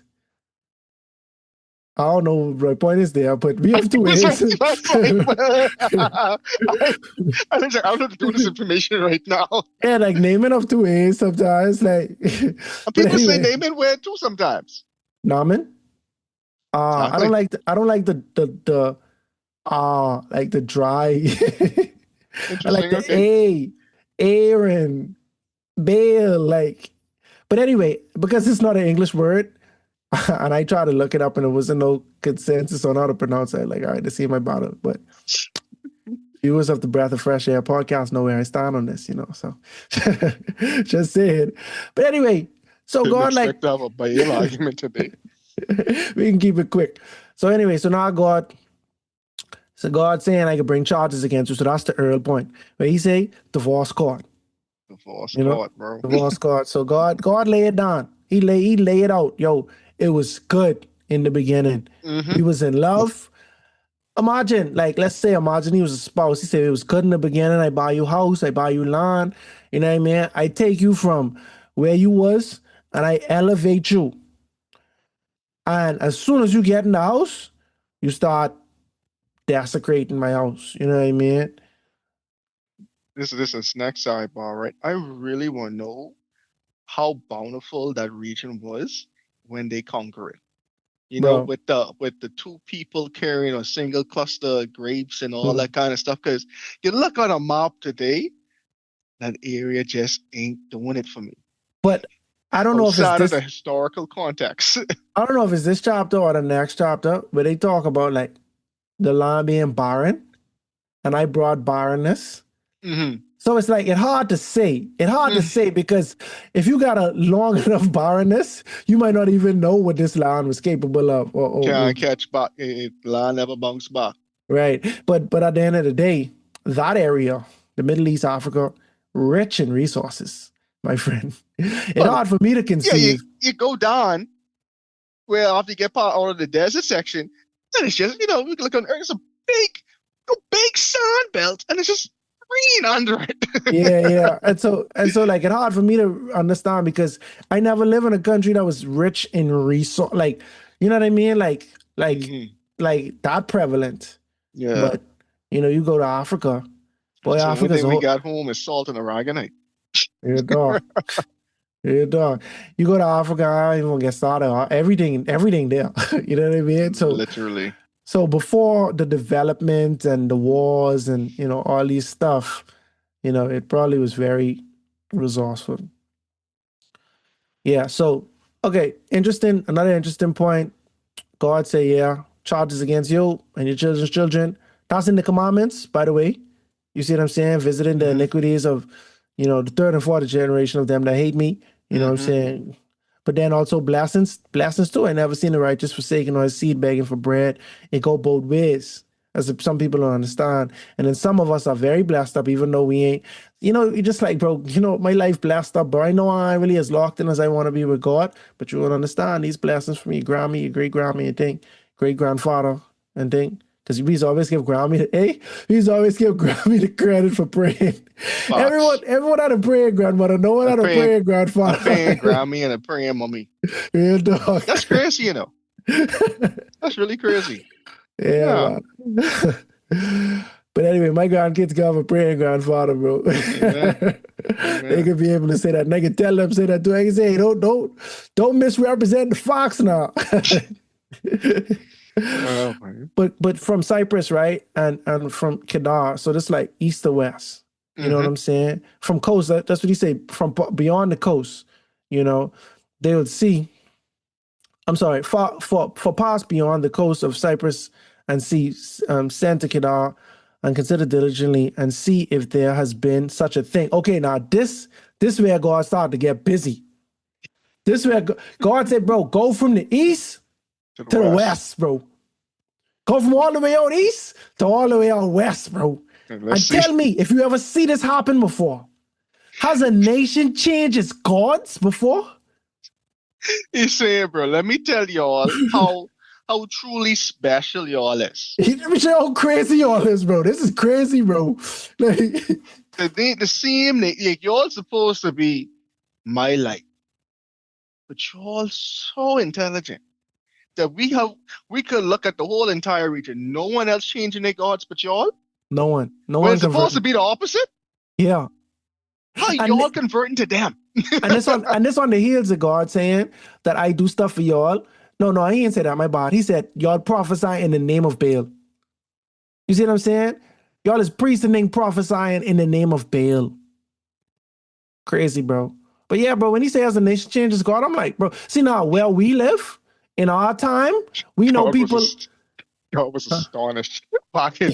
I don't know what my point is there, but we have 2 A's. I don't know to do this information right now. Yeah, like naming of 2 A's sometimes. Like people say naming weird too sometimes. Naaman? Exactly. I don't like the like the dry. I like the A, Aaron, Baal, like. But anyway, because it's not an English word, and I tried to look it up, and there wasn't no consensus on how to pronounce it. Like, all right, to see my battle, but viewers of the Breath of Fresh Air podcast know where I stand on this, you know. So, just saying. But anyway, so God like to have a Baal argument today. We can keep it quick. So anyway, so now God saying I could bring charges against you. So that's the Earl point. Where he say divorce court. Divorce court, bro. Divorce court. So God lay it down. He lay it out. Yo, it was good in the beginning. Mm-hmm. He was in love. Imagine he was a spouse. He said it was good in the beginning. I buy you house, I buy you land. You know what I mean? I take you from where you was and I elevate you. And as soon as you get in the house, you start desecrating my house. You know what I mean? This is next sidebar, right? I really want to know how bountiful that region was when they conquer it. You know, with the 2 people carrying a single cluster of grapes and all that kind of stuff. Because you look on a map today, that area just ain't doing it for me. But I don't know if it's this, the historical context. I don't know if it's this chapter or the next chapter, where they talk about like the land being barren, and I brought barrenness. Mm-hmm. So it's like it's hard to say. It's hard to say because if you got a long enough barrenness, you might not even know what this land was capable of. Can't catch back. Land never bounce back. Right, but at the end of the day, that area, the Middle East, Africa, rich in resources, my friend. It's hard for me to conceive. Yeah, you go down where after you get part out of the desert section, and it's just, you can look on Earth, it's a big sand belt, and it's just green under it. yeah. And so like it's hard for me to understand because I never lived in a country that was rich in resource, like, you know what I mean? Like that prevalent. Yeah. But you go to Africa. Boy, so Africa's we got home is salt and aragonite. Yeah, dog. Yeah, dog. You go to Africa, I don't even get started. Everything there. You know what I mean? So literally. So before the development and the wars and all these stuff, it probably was very resourceful. Yeah. So okay, interesting. Another interesting point. God say, yeah, charges against you and your children's children. That's in the commandments, by the way. You see what I'm saying? Visiting the iniquities of, the 3rd and 4th generation of them that hate me. You know what I'm saying? But then also blessings too. I never seen the righteous forsaken or his seed begging for bread. It go both ways, as some people don't understand. And then some of us are very blessed up, even though we ain't. You just like, bro, my life blessed up, bro. I know I ain't really as locked in as I want to be with God, but you won't understand these blessings from your grandma, your great-grandma, and think, great-grandfather, and think. Because we always give Grammy the credit for praying. Everyone had a praying grandmother. No one had a praying grandfather. A praying Grammy and a praying mommy. Yeah, dog. That's crazy, That's really crazy. Yeah. But anyway, my grandkids can have a praying grandfather, bro. Amen. They could be able to say that. And I can tell them, say that too. I can say, hey, don't misrepresent the fox now. Oh, man. But from Cyprus, right, and from Kedar, so that's like east to west. You know what I'm saying? From coast, that's what he say. From beyond the coast, you know, they would see. I'm sorry, for past beyond the coast of Cyprus and see, send to Kedar and consider diligently and see if there has been such a thing. Okay, now this where God started to get busy. This where God said, bro, go from the east to the west, bro. Go from all the way out east to all the way out west, bro. And tell me if you ever see this happen before. Has a nation changed its gods before? He's saying, bro, let me tell y'all how truly special y'all is. Let me show you how crazy y'all is, bro. This is crazy, bro. Like, The same, like, y'all supposed to be my light, but y'all so intelligent that we could look at the whole entire region. No one else changing their gods but y'all. no one When it's supposed to be the opposite. Yeah. How And y'all converting to them? and this on the heels of God saying that I do stuff for y'all. No, he didn't say that, my bad. He said, y'all prophesy in the name of Baal. You see what I'm saying? Y'all is priests and then prophesying in the name of Baal. Crazy, bro. But yeah, bro, when he says the nation changes God, I'm like, bro, see now where we live in our time, we know people. God was astonished. Back in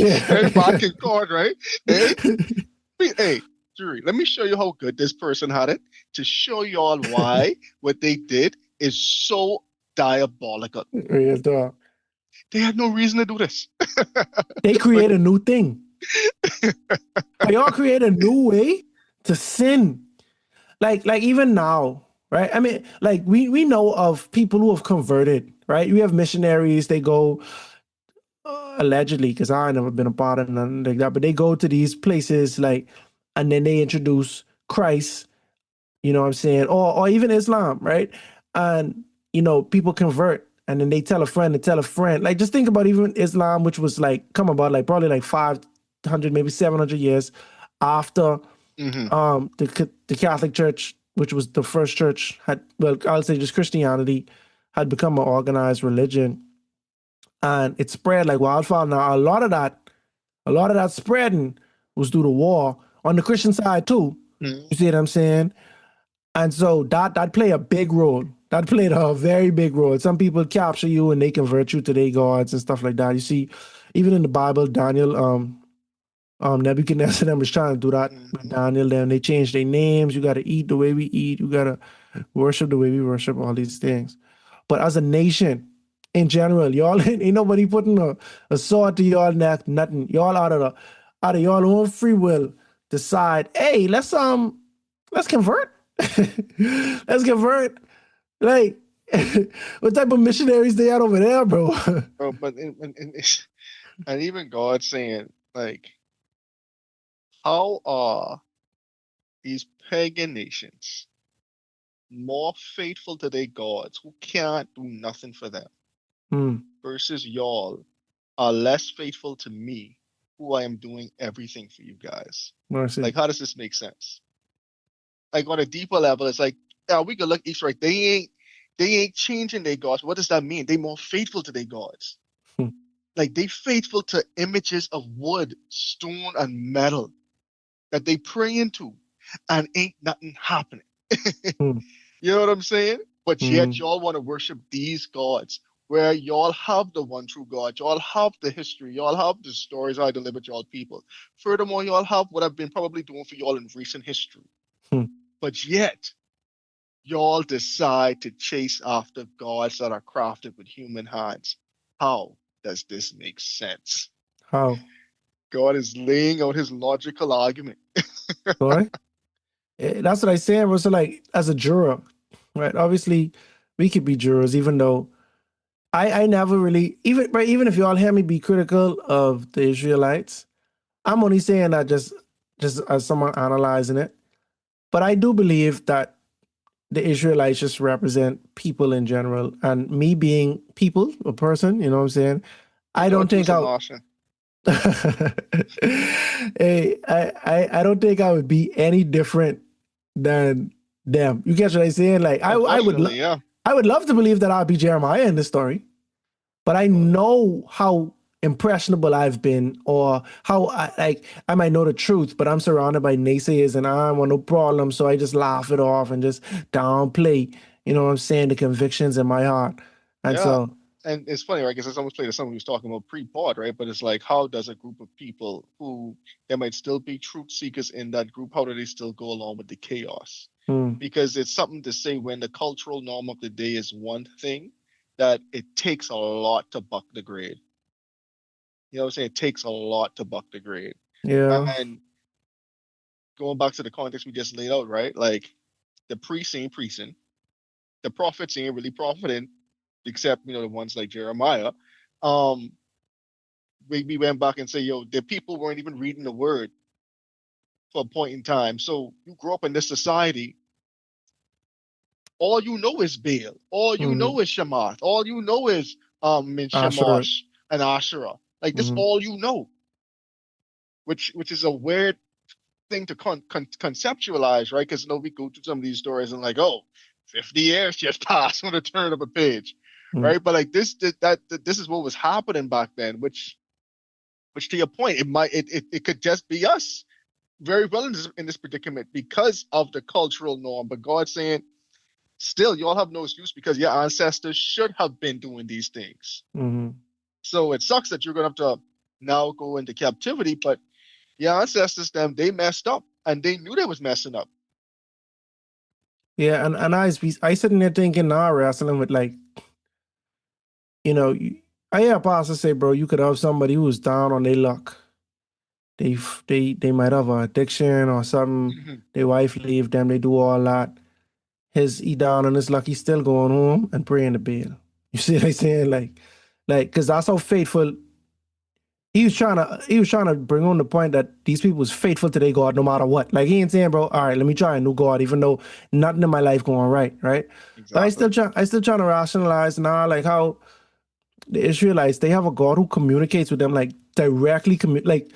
God, right? Hey, Jury, let me show you how good this person had it to show you all why what they did is so diabolical. Real talk. They had no reason to do this. They create a new thing. Y'all create a new way to sin. Like even now, right? I mean, like we know of people who have converted, right? We have missionaries, they go allegedly, because I never been a part of nothing like that, but they go to these places like, and then they introduce Christ, you know what I'm saying? Or even Islam, right? And people convert and then they tell a friend to tell a friend. Like just think about even Islam, which was like come about like probably like 500, maybe 700 years after the Catholic Church, which was the first church, I'll say just Christianity had become an organized religion, and it spread like wildfire. Now a lot of that spreading was due to war on the Christian side too. You see what I'm saying? And so that played a big role. That played a very big role. Some people capture you and they convert you to their gods and stuff like that. You see, even in the Bible, Daniel, Nebuchadnezzar them was trying to do that with Daniel. Then they changed their names. You got to eat the way we eat. You got to worship the way we worship. All these things. But as a nation, in general, y'all ain't nobody putting a sword to y'all neck. Nothing. Y'all out of y'all own free will decide. Hey, let's convert. Let's convert. Like, what type of missionaries they had over there, bro? Oh, but and even God saying like, how are these pagan nations more faithful to their gods who can't do nothing for them versus y'all are less faithful to me who I am doing everything for you guys? Mercy. Like, how does this make sense? Like on a deeper level, it's like, yeah, we could look each right. They ain't changing their gods. What does that mean? They more faithful to their gods. Like they faithful to images of wood, stone, and metal that they pray into, and ain't nothing happening. You know what I'm saying? But yet y'all want to worship these gods where y'all have the one true God. Y'all have the history. Y'all have the stories I delivered y'all people. Furthermore, y'all have what I've been probably doing for y'all in recent history. But yet, y'all decide to chase after gods that are crafted with human hands. How does this make sense? How? God is laying out his logical argument. Boy, that's what I said. Was like as a juror, right? Obviously, we could be jurors, even though I never really even if you all hear me be critical of the Israelites, I'm only saying that just as someone analyzing it. But I do believe that the Israelites just represent people in general, and me being people, a person, you know what I'm saying? I don't think Hey, I don't think I would be any different than them. You get what I'm saying? Like Unfortunately, yeah. I would love to believe that I'll be Jeremiah in this story, but I know how impressionable I've been, or how I might know the truth, but I'm surrounded by naysayers and I don't want no problem, so I just laugh it off and just downplay, you know what I'm saying, the convictions in my heart. And Yeah. so, And it's funny, right? Because it's almost played as someone who's talking about pre-pod, right? But it's like, how does a group of people who there might still be truth seekers in that group, how do they still go along with the chaos? mm, Because it's something to say when the cultural norm of the day is one thing, that it takes a lot to buck the grade. You know what I'm saying? It takes a lot to buck the grade. yeah. And going back to the context we just laid out, right? Like the priest ain't preaching, the prophets ain't really profiting, except the ones like Jeremiah. Um, we went back and say, yo, the people weren't even reading the word for a point in time. So you grow up in this society, all you know is Baal, all you Mm, know is Shamath, all you know is Min sure. Shamash and Asherah. Like this, Mm, all you know, which is a weird thing to conceptualize, right? Because we go through some of these stories and like, oh, 50 years just passed on the turn of a page, mm. right? But like this is what was happening back then, which to your point, it could just be us very well in this predicament because of the cultural norm. But God's saying, still, you all have no excuse because your ancestors should have been doing these things. Hmm. So it sucks that you're gonna have to now go into captivity, but your ancestors, they messed up and they knew they was messing up. Yeah, and I sitting there thinking now, wrestling with like, I hear a pastor say, bro, you could have somebody who's down on their luck. They might have an addiction or something. Mhm. Their wife leave them. They do all that. He down on his luck. He's still going home and praying the bill. You see what I'm saying? Because that's how faithful he was trying to bring on the point that these people was faithful to their God no matter what. Like he ain't saying, bro, all right, let me try a new God, even though nothing in my life going right, right? But Exactly. I still trying to rationalize now, like how the Israelites, they have a God who communicates with them, like directly like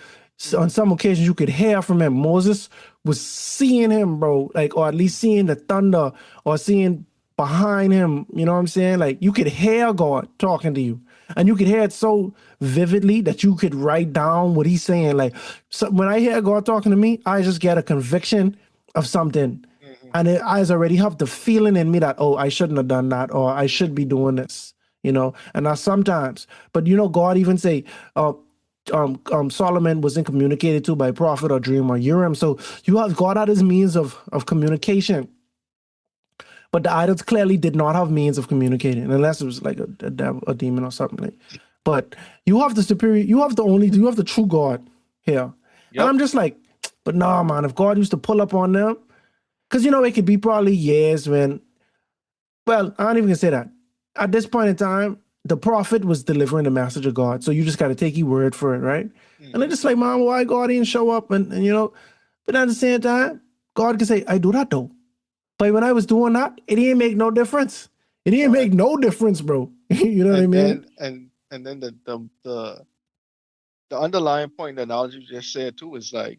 on Mhm. some occasions you could hear from him. Moses was seeing him, bro, like, or at least seeing the thunder or seeing behind him, you know what I'm saying? Like you could hear God talking to you, and you could hear it so vividly that you could write down what he's saying. Like, so when I hear God talking to me, I just get a conviction of something, Mhm. and I already have the feeling in me that, oh, I shouldn't have done that, or I should be Mhm. doing this, and now sometimes, but God even say, Solomon wasn't communicated to by prophet or dream or Urim. So you have God had his means of communication, but the idols clearly did not have means of communicating, unless it was like a devil, a demon or something like. But you have the superior, you have the true God here. And Yep. I'm just like, but nah, man, if God used to pull up on them, because it could be probably years when, well, I don't even gonna say that. At this point in time, the prophet was delivering the message of God. So you just got to take your word for it, right? And I'm Mhm. just like, man, why God didn't show up? And but at the same time, God can say, I do that though. But when I was doing that, it didn't make no difference. It didn't No, make no difference, bro. You know what I and mean? then and then the underlying point, the analogy you just said too, is like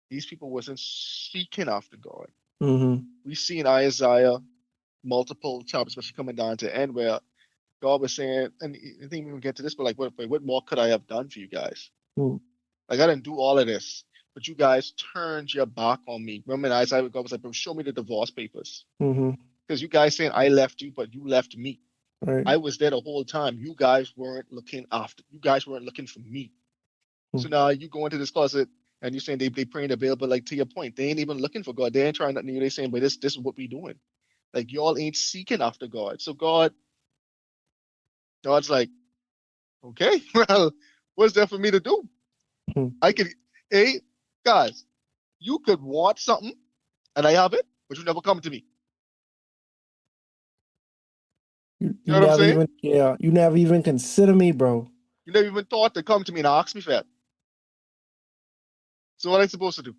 these people wasn't seeking after God. Mm-hmm. We see in Isaiah multiple chapters, especially coming down to the end, where God was saying, and I think we will get to this, but like, what more could I have done for you guys? Like, I didn't do all of this, but you guys turned your back on me. Remember in Isaiah, God was like, bro, show me the divorce papers. Mm-hmm. Because you guys saying, I left you, but you left me. Right. I was there the whole time. You guys weren't looking for me. So now you go into this closet and you're saying they praying the veil, but like to your point, they ain't even looking for God. They ain't trying nothing new. They saying, but this is what we doing. Like y'all ain't seeking after God. So God's like, okay, well, what's there for me to do? Mm-hmm. I could, hey, guys, you could want something and I have it, but you never come to me. You You know what I'm never saying? even, yeah, you never even consider me, bro. You never even thought to come to me and ask me for that. So what am I supposed to do?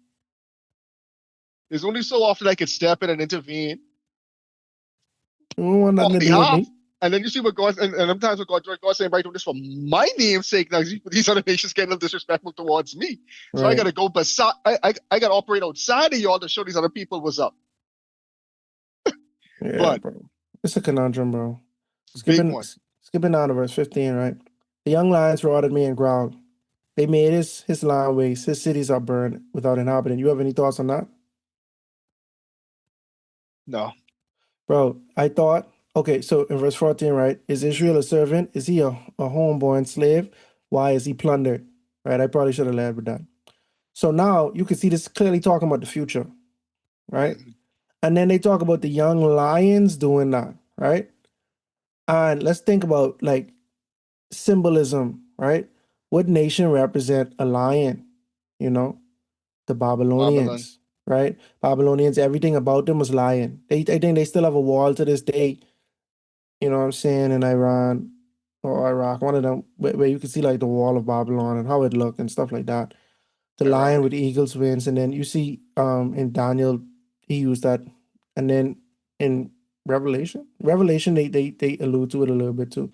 There's only so often I could step in and intervene You don't want nothing on to do with behalf. me. And then you see what God, and sometimes what God saying, right, do this for my name's sake. Now these other nations getting a little disrespectful towards me. So I got Right. to go beside, I got to operate outside of y'all to show these other people what's up. Yeah, But bro. It's a conundrum, bro. big Skipping one. skipping down to verse 15, right? The young lions roared at me and growled. They made his land waste. His cities are burned without inhabitant. You have any thoughts on that? No. Bro, I thought, okay, so in verse 14, right? Is Israel a servant? Is he a homeborn slave? Why is he plundered? Right? I probably should have led with that. So now you can see this clearly talking about the future, right? Mhm. And then they talk about the young lions doing that, right? And let's think about like symbolism, right? What nation represent a lion? You know, the Babylon. Babylonians, right? Babylonians, everything about them was lion. I think they still have a wall to this day, you know what I'm saying, in Iran or Iraq, one of them, where you can see like the wall of Babylon and how it looked and stuff like that. The lion Iraq. with eagle's wings, and then you see in Daniel, he used that, and then in Revelation, they allude to it a little bit too.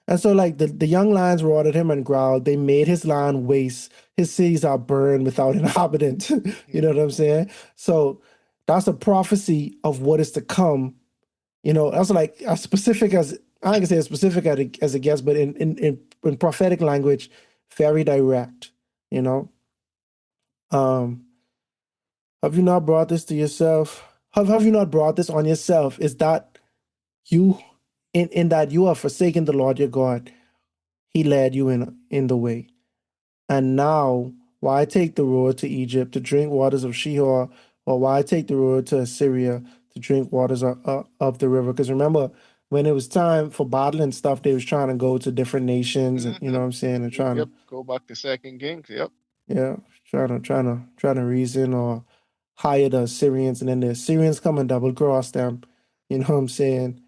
And so, like, the young lions roared at him and growled. They made his land waste. His cities are burned without inhabitant. You know what I'm saying? So, that's a prophecy of what is to come. You know, that's like as specific as I can say as specific as it gets, but in prophetic language, very direct. You know, um, have you not brought this to yourself? Have you not brought this on yourself? Is that you in that you have forsaken the Lord your God? He led you in the way. And now, why take the road to Egypt to drink waters of Shihor, or why take the road to Assyria to drink waters of the river? Because remember, when it was time for battle and stuff, they was trying to go to different nations, and you know Mm-hmm. what I'm saying, and Yep, trying to, yep. Go back to Second Kings. Yep. yeah, trying to reason or hire the Assyrians, and then the Assyrians come and double cross them. You know what I'm saying?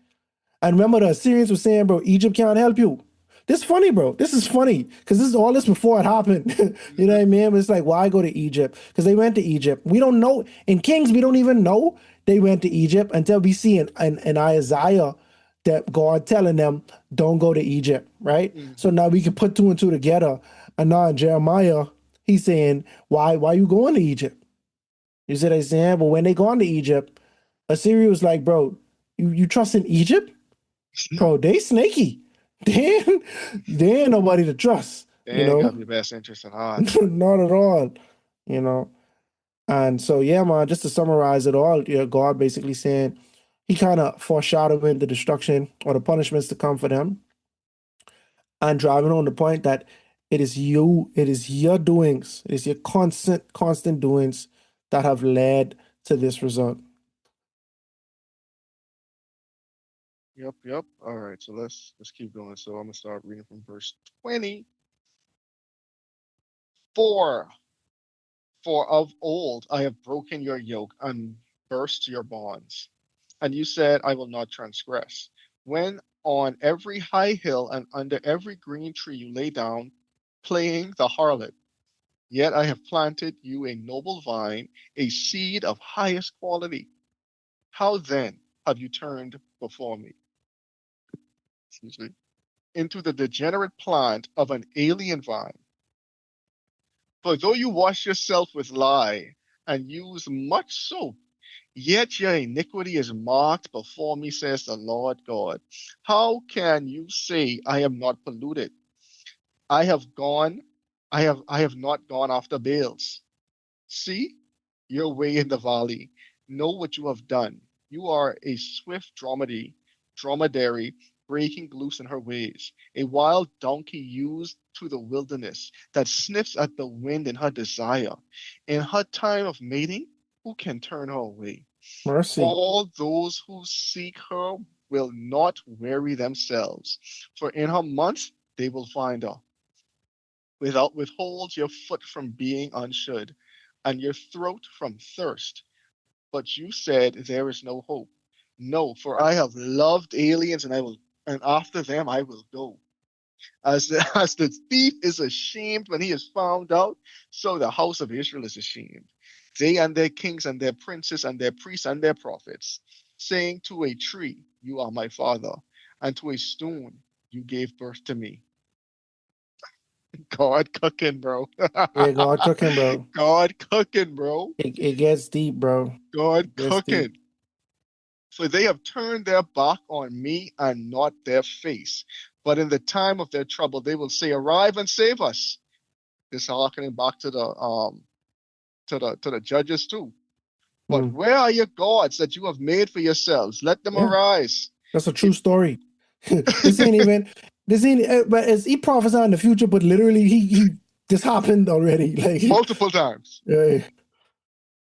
And remember, the Assyrians were saying, bro, Egypt can't help you. This is funny, bro. This is funny because this is all this before it happened. You know what I Mm-hmm. mean? But it's like, why go to Egypt? Because they went to Egypt. We don't know. In Kings, we don't even know they went to Egypt until we see in Isaiah that God telling them, don't go to Egypt, right? So Mm-hmm. now we can put two and two together. And now in Jeremiah, he's saying, why you going to Egypt? You see what I'm saying? But when they gone to Egypt, Assyria was like, bro, you trust in Egypt? Bro, they snaky. They ain't nobody to trust, They you ain't know? got your best interest at heart. Not at all, you know? And so, yeah, man, just to summarize it all, yeah, God basically saying he kind of foreshadowing the destruction or the punishments to come for them and driving on the point that it is your doings, it is your constant doings that have led to this result. Yep, yep. All right, so let's keep going. So I'm gonna start reading from verse 20. For of old I have broken your yoke and burst your bonds. And you said, I will not transgress. When on every high hill and under every green tree you lay down, playing the harlot. Yet I have planted you a noble vine, a seed of highest quality. How then have you turned before me? Excuse me. Into the degenerate plant of an alien vine. For though you wash yourself with lye and use much soap, yet your iniquity is marked before me, says the Lord God. How can you say I am not polluted? I have gone, I have not gone after Baals. See your way in the valley. Know what you have done. You are a swift dromedary breaking loose in her ways, a wild donkey used to the wilderness that sniffs at the wind in her desire. In her time of mating, who can turn her away? Mercy. All those who seek her will not weary themselves, for in her months they will find her. Without withhold your foot from being unshod, and your throat from thirst. But you said there is no hope. No, for I have loved aliens, and after them I will go. As the thief is ashamed when he is found out, so the house of Israel is ashamed. They and their kings and their princes and their priests and their prophets, saying to a tree, you are my father, and to a stone you gave birth to me. God cooking, bro. Yeah, God cooking, bro. God cooking, bro. It gets deep, bro. God It gets deep. cooking. For they have turned their back on me and not their face. But in the time of their trouble, they will say, "Arrive and save us." This harkening back to the judges too. But Mm. where are your gods that you have made for yourselves? Let them Yeah, arise. that's a true story. This ain't even this ain't but it's he prophesied in the future, but literally he this happened already. Like Multiple times. yeah.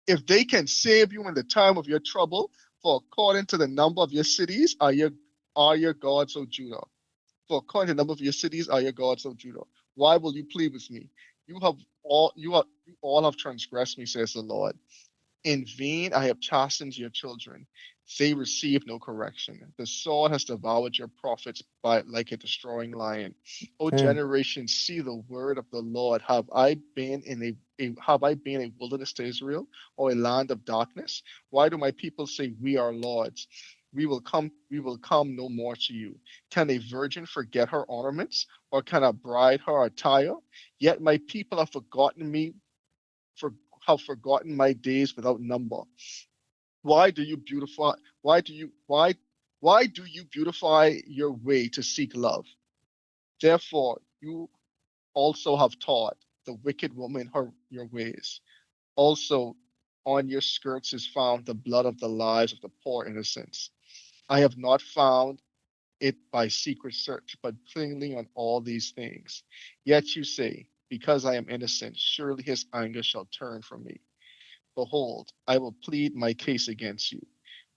If they can save you in the time of your trouble, for according to the number of your cities are your gods, O Judah. For according to the number of your cities are your gods, O Judah. Why will you plead with me? You all have transgressed me, says the Lord. In vain I have chastened your children. They receive no correction. The sword has devoured your prophets like a destroying lion. O Damn. generation, see the word of the Lord. Have I been a wilderness to Israel, or a land of darkness? Why do my people say, "We are lords"? We will come no more to you. Can a virgin forget her ornaments, or can a bride her attire? Yet my people have forgotten me, for have forgotten my days without number. Why do you beautify why do you beautify your way to seek love? Therefore you also have taught the wicked woman your ways. Also on your skirts is found the blood of the lives of the poor innocents. I have not found it by secret search, but plainly on all these things. Yet you say, "Because I am innocent, surely his anger shall turn from me." Behold, I will plead my case against you,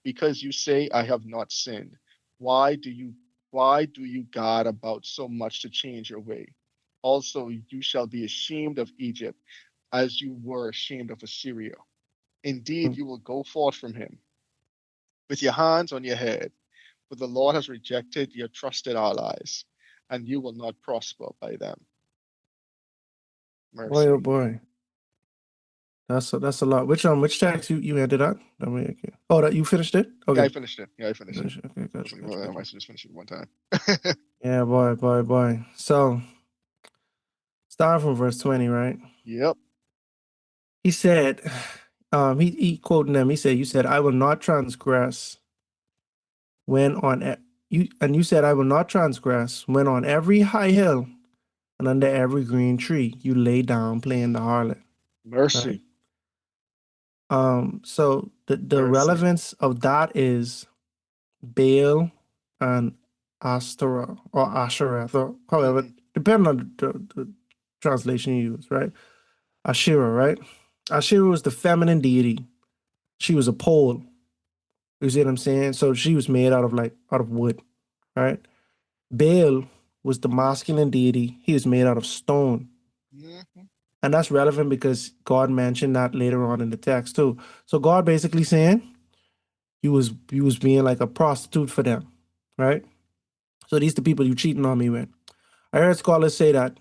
because you say, "I have not sinned." Why do you why do you God about so much to change your way? Also, you shall be ashamed of Egypt, as you were ashamed of Assyria. Indeed, Mm. you will go forth from him with your hands on your head, for the Lord has rejected your trusted allies, and you will not prosper by them. Boy, oh Mercy. boy. That's a lot. Which tax you ended up? I mean, okay. Oh, that you finished it? Yeah, I Okay. finished it. Yeah, I finished it. Okay, gotcha, gotcha, I gotcha. might just finish it one time. Yeah, boy. So starting from verse 20, right? Yep. He said, he quoting them, he said, you said, I will not transgress when on you and you said I will not transgress when on every high hill and under every green tree you lay down playing the harlot. Right. Mercy. So the Mercy. relevance of that is Baal and Astoreth or Ashereth, or however, Hmm. depending on the translation you use, right? Asherah, right? Asherah was the feminine deity. She was a pole. You see what I'm saying? So she was made out of wood, right? Baal was the masculine deity. He was made out of stone. Hmm. And that's relevant because God mentioned that later on in the text too. So God basically saying he was being like a prostitute for them, right? So these the people you cheating on me with. I heard scholars say that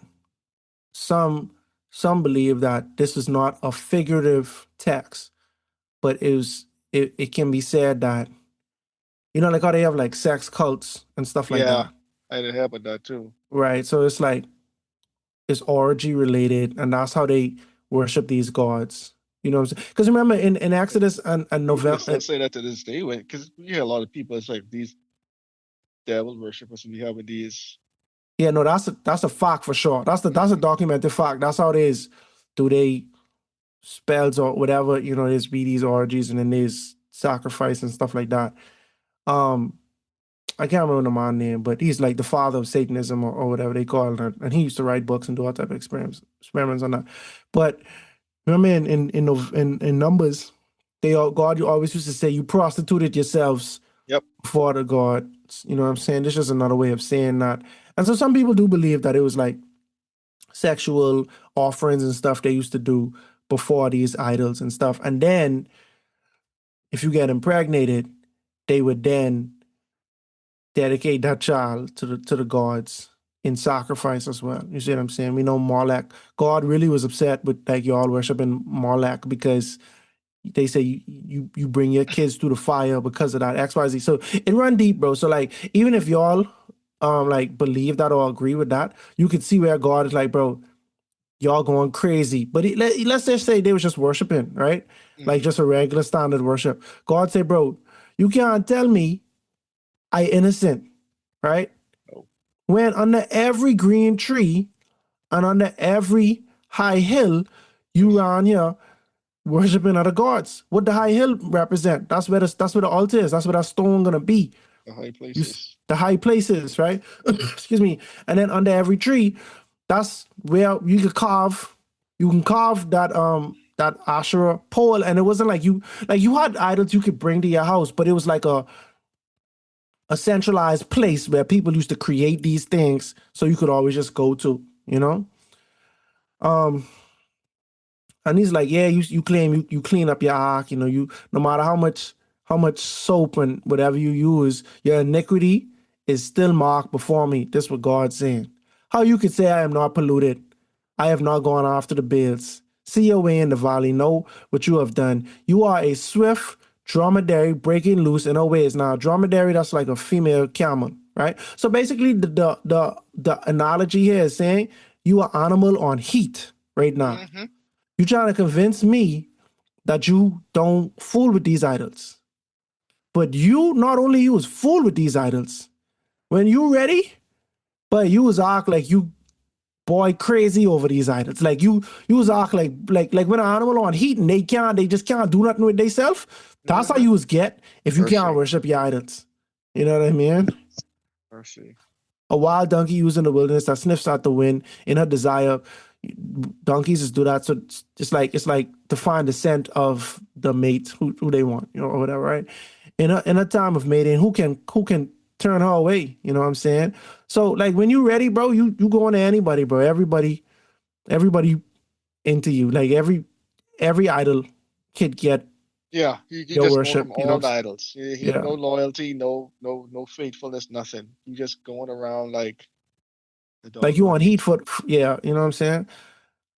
some some believe that this is not a figurative text, but it can be said that like how they have like sex cults and stuff like Yeah, that, I didn't hear about that too. right? So it's like it's orgy related, and that's how they worship these gods. You know what I'm saying? Because remember in Exodus and People can November, still say that to this day, because we hear a lot of people. It's like these devil worshippers we have with these. yeah, no, that's a fact for sure. That's a Hmm. documented fact. That's how it is. Do they spells or whatever? There's be these orgies and then there's sacrifice and stuff like that. Um, I can't remember the man name, but he's like the father of Satanism or whatever they call it, and he used to write books and do all type of experiments on that. But remember in Numbers, God you always used to say you prostituted yourselves Yep. for the gods. You know what I'm saying? This is another way of saying that. And so some people do believe that it was like sexual offerings and stuff they used to do before these idols and stuff. And then if you get impregnated, they would then dedicate that child to the gods in sacrifice as well. You see what I'm saying? We know Molech. God really was upset with like y'all worshiping Molech because they say you bring your kids through the fire because of that XYZ. So it run deep, bro. So like even if y'all like believe that or agree with that, you could see where God is like, bro, y'all going crazy. But let's just say they was just worshiping, right? Like just a regular standard worship. God say, bro, you can't tell me I innocent, right? Oh. When under every green tree and under every high hill, you around here worshiping other gods. What the high hill represent? That's where the altar is. That's where that stone gonna be. The high You places. the high places, right? Excuse me. And then under every tree, that's where you can carve that Asherah pole. And it wasn't like you had idols you could bring to your house, but it was like a centralized place where people used to create these things so you could always just go to, you know? And he's like, yeah, you claim you clean up your ark, you know, you no matter how much soap and whatever you use, your iniquity is still marked before me. This is what God's saying. How you could say I am not polluted, I have not gone after the bills. See your way in the valley, know what you have done. You are a swift dromedary breaking loose in her ways. Now, dromedary, that's like a female camel, right? So basically, the analogy here is saying you are animal on heat right now. Mm-hmm. You're trying to convince me that you don't fool with these idols. But you, not only you was fool with these idols, when you ready, but you was act like you boy crazy over these idols. Like you was act like when an animal on heat and they just can't do nothing with themselves. That's how you was get if you can't worship your idols. You know what I mean? Mercy. A wild donkey used in the wilderness that sniffs out the wind in her desire. Donkeys just do that. So it's like to find the scent of the mate who they want, you know, or whatever, right? In a time of mating, who can turn her away? You know what I'm saying? So like when you ready, bro, you go on to anybody, bro. Everybody into you. Like every idol kid get Yeah, you your just going from worship, you know. all the idols. He Yeah. no loyalty, no faithfulness, nothing. You just going around like the Like you doggone on heat for yeah, you know what I'm saying?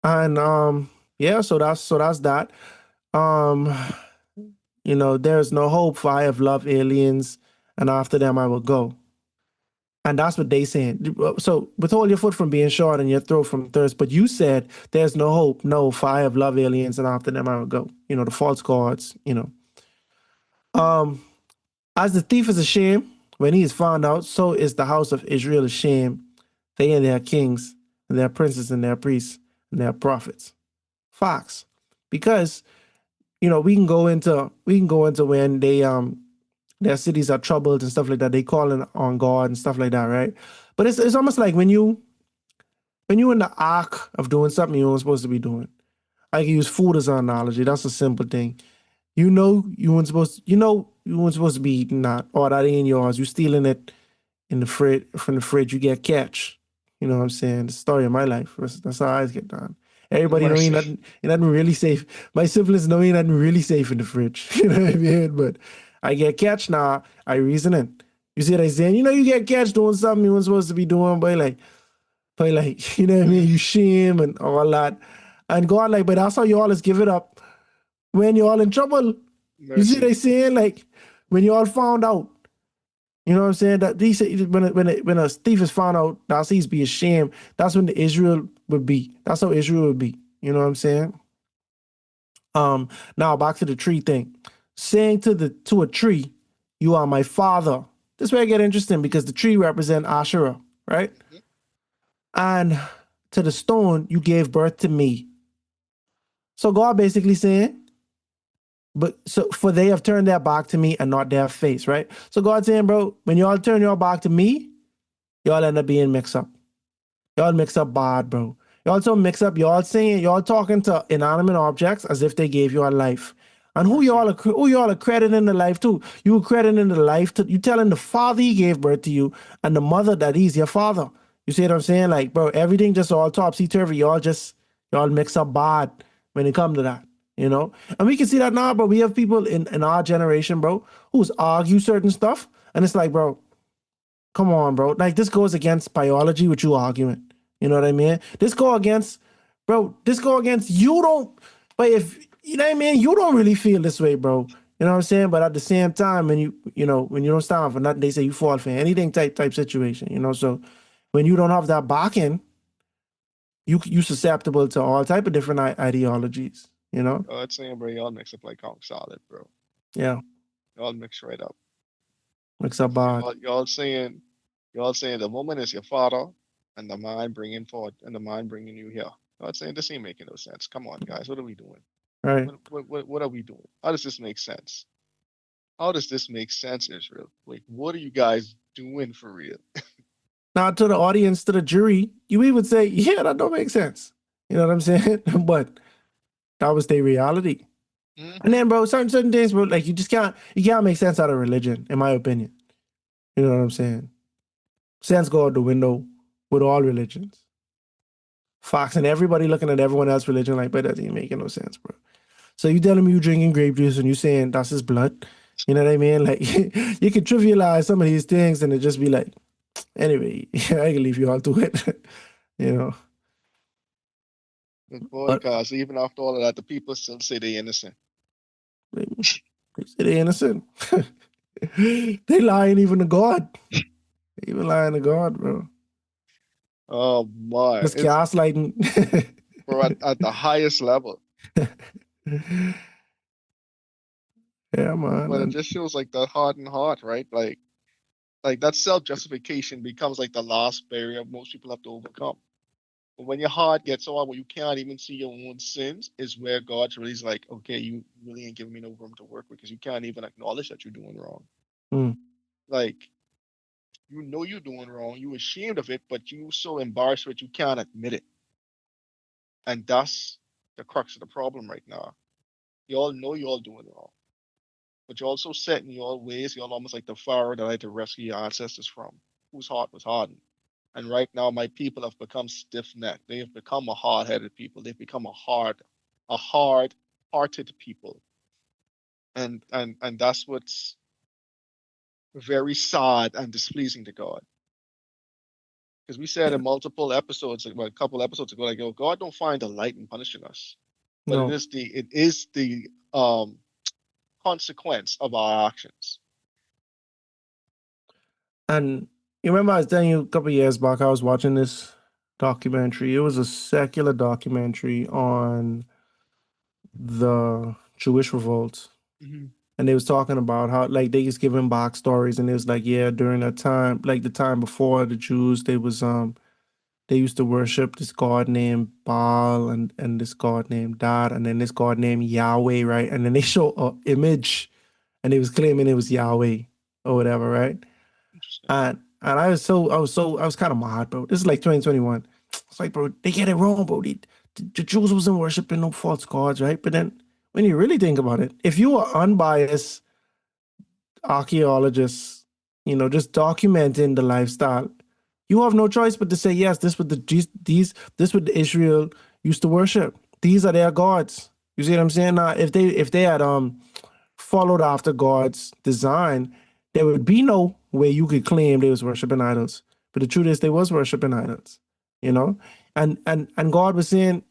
And yeah, so that's that. Um, you know, there's no hope, for I have loved aliens, and after them I will go. And that's what they saying. So withhold your foot from being short and your throat from thirst. But you said there's no hope, no, for I have loved aliens, and after them I will go. You know, the false gods, you know. Um, as the thief is ashamed when he is found out, so is the house of Israel ashamed. They and their kings, and their princes and their priests and their prophets. Fox. Because you know, we can go into when their cities are troubled and stuff like that. They calling on God and stuff like that, right? But it's almost like when you in the arc of doing something you weren't supposed to be doing. I can use food as an analogy. That's a simple thing. You weren't supposed to be eating that, or that ain't yours. You stealing it in the fridge from the fridge, you get catch. You know what I'm saying? The story of my life. That's how I get done. Everybody know mercy. ain't nothing really safe. My siblings know ain't nothing really safe in the fridge. You know what I mean? But I get catch now. I reason it. You see what I'm saying? You know you get catch doing something you weren't supposed to be doing, but like, you know what I mean? You shame and all that. And God like, but that's how you always give it up when you're all in trouble. You see what Mercy. I'm saying? Like when you all found out. You know what I'm saying? That these when a thief is found out, that's he's be ashamed. That's when the Israel would be. That's how Israel would be. You know what I'm saying? Now back to the tree thing. Saying to a tree, "You are my father." This way I get interesting because the tree represent Asherah, right? And to the stone, you gave birth to me. So God basically saying, but so for they have turned their back to me and not their face, right? So God saying, bro, when y'all turn your back to me, y'all end up being mixed up. Y'all mix up bad, bro. Y'all so mix up. Y'all talking to inanimate objects as if they gave you a life. And Mercy. who y'all are crediting the life to? You crediting the life to you telling the father he gave birth to you and the mother that he's your father. You see what I'm saying? Like, bro, everything just all topsy turvy. Y'all mix up bad when it come to that. You know? And we can see that now, bro. We have people in our generation, bro, who's argue certain stuff. And it's like, bro, come on, bro. Like this goes against biology, which you arguing. You know what I mean? This go against, bro. This go against you don't. But you know what I mean? You don't really feel this way, bro. You know what I'm saying? But at the same time, when when you don't stand for nothing, they say you fall for anything type situation, you know. So when you don't have that backing, you susceptible to all type of different ideologies, you know? It's saying, bro, y'all mix up like Kong solid, bro. Yeah. Y'all mix right up. Mix up bad. Y'all saying the woman is your father, and the mind bringing forth, and the mind bringing you here. Y'all saying this ain't making no sense. Come on, guys, what are we doing? Right. What are we doing? How does this make sense? How does this make sense, Israel? Like, what are you guys doing for real? Now to the audience, to the jury, you even say, yeah, that don't make sense. You know what I'm saying? But that was their reality. And Hmm. then, bro, certain things, bro, like you can't make sense out of religion, in my opinion. You know what I'm saying? Sense go out the window with all religions. Fox and everybody looking at everyone else's religion like, but that ain't making no sense, bro. So you telling me you drinking grape juice and you saying that's his blood? You know what I mean? Like you can trivialize some of these things and it just be like, anyway, I can leave you all to it. you know. Boy, But guys, even after all of that, the people still say they innocent. they say they innocent. They lying even to God. They even lying to God, bro. Oh my, Just it's gaslighting. bro at the highest level. Yeah, man. But it And just shows like the hardened heart, right? Like that self justification becomes like the last barrier most people have to overcome. But when your heart gets so hard where you can't even see your own sins, is where God's really is like, okay, you really ain't giving me no room to work with because you can't even acknowledge that you're doing wrong. mm, Like you know you're doing wrong, you ashamed of it, but you so embarrassed with it you can't admit it. And that's the crux of the problem right now. You all know you're all doing wrong, but you're also set in your ways. You're almost like the Pharaoh that had to rescue your ancestors from, whose heart was hardened. And right now, my people have become stiff-necked. They have become a hard-headed people. They've become a hard-hearted people. And that's what's very sad and displeasing to God. Because we said yeah, in multiple episodes, like well, a couple episodes ago, like, yo, God don't find delight in punishing us, but no. it is the consequence of our actions. And you remember I was telling you a couple of years back, I was watching this documentary. It was a secular documentary on the Jewish revolt. Mhm. And they was talking about how like they was giving backstories and it was like, yeah, during that time, like the time before the Jews, they used to worship this god named Baal and this god named Dad and then this god named Yahweh, right? And then they show a image and they was claiming it was Yahweh or whatever, right? Interesting. And I was kind of mad, bro. This is like 2021. It's like, bro, they get it wrong, bro. The Jews wasn't worshiping no false gods, right? But then when you really think about it, if you are unbiased archaeologists, just documenting the lifestyle, you have no choice but to say, yes, this what the Israel used to worship. These are their gods. You see what I'm saying? Now, if they had followed after God's design, there would be no way you could claim they was worshiping idols. But the truth is they was worshiping idols, you know? And God was saying,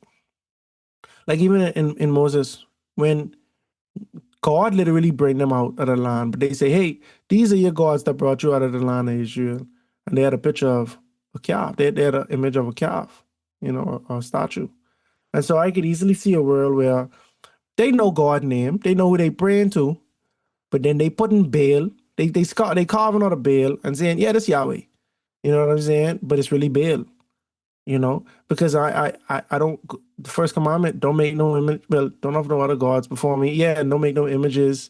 like even in Moses, when God literally bring them out of the land, but they say, hey, these are your gods that brought you out of the land of Israel. And they had a picture of a calf. They had an image of a calf, or a statue. And so I could easily see a world where they know God name, they know who they praying to, but then they put in Baal. They carving out a Baal and saying, yeah, that's Yahweh. You know what I'm saying? But it's really Baal. Because I don't. The first commandment: don't make no image. Well, don't have no other gods before me. Yeah, and don't make no images,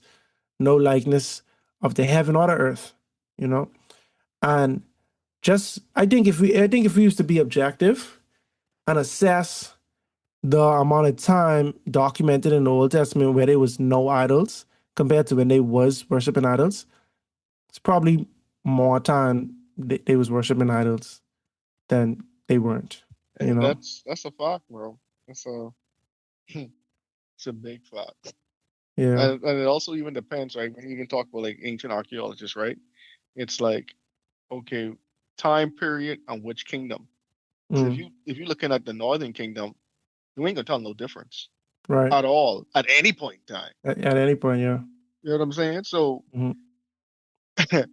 no likeness of the heaven or the earth. You know, and I think if we used to be objective and assess the amount of time documented in the Old Testament where there was no idols compared to when they was worshiping idols, it's probably more time they was worshiping idols than they weren't. Hey, You know? that's a fact, bro. That's a it's a big fact. Yeah. And it also even depends, right? When you even talk about like ancient archaeologists, right? It's like, okay, time period and which kingdom. Because Mm. if you're looking at the Northern Kingdom, you ain't gonna tell no difference. Right. at all at any point in time. At any point, yeah. You know what I'm saying? So Hmm. it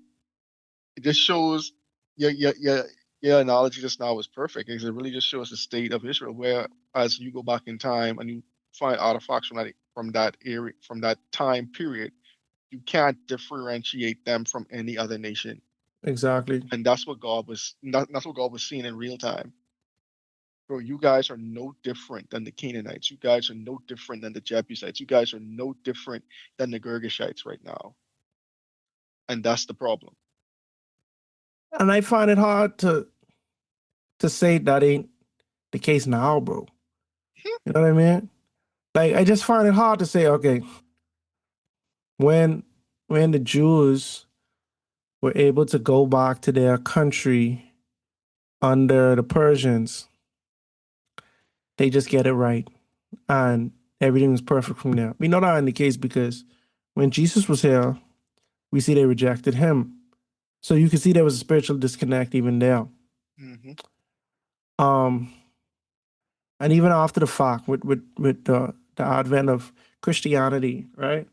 just shows your analogy just now was perfect because it really just shows the state of Israel, where as you go back in time and you find artifacts from that area from that time period, you can't differentiate them from any other nation. Exactly. And that's what God was seeing in real time. Bro, you guys are no different than the Canaanites. You guys are no different than the Jebusites. You guys are no different than the Girgashites right now. And that's the problem. And I find it hard to say that ain't the case now, bro. You know what I mean? Like I just find it hard to say, okay, when when the Jews were able to go back to their country under the Persians, they just get it right. And everything was perfect from there. We know that in the case because when Jesus was here, we see they rejected him. So you can see there was a spiritual disconnect even there. Hmm. Um, and even after the fact, with the advent of Christianity, right?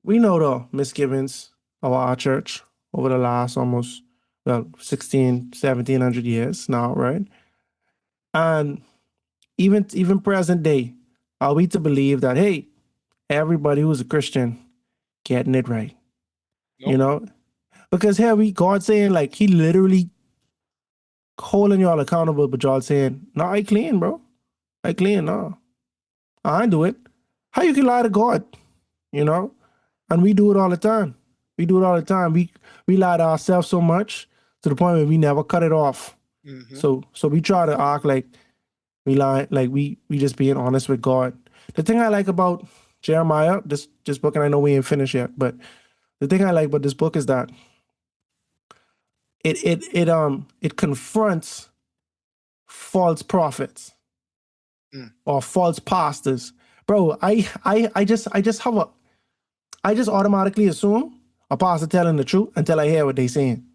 We know the misgivings of our church over the last almost, well, 1700 years now, right? And even present day, are we to believe that, hey, everybody who's a Christian getting it right? You Nope. know? Because here God saying, like, he literally holding y'all accountable, but y'all saying, no, I clean, bro. I clean, no. I ain't do it. How you can lie to God, you know? And we do it all the time. We do it all the time. We lie to ourselves so much to the point where we never cut it off. Hmm. So we try to act like we lie, like we just being honest with God. The thing I like about Jeremiah, this book, and I know we ain't finished yet, but the thing I like about this book is that it confronts false prophets Mm. or false pastors. Bro, I just automatically assume a pastor telling the truth until I hear what they saying.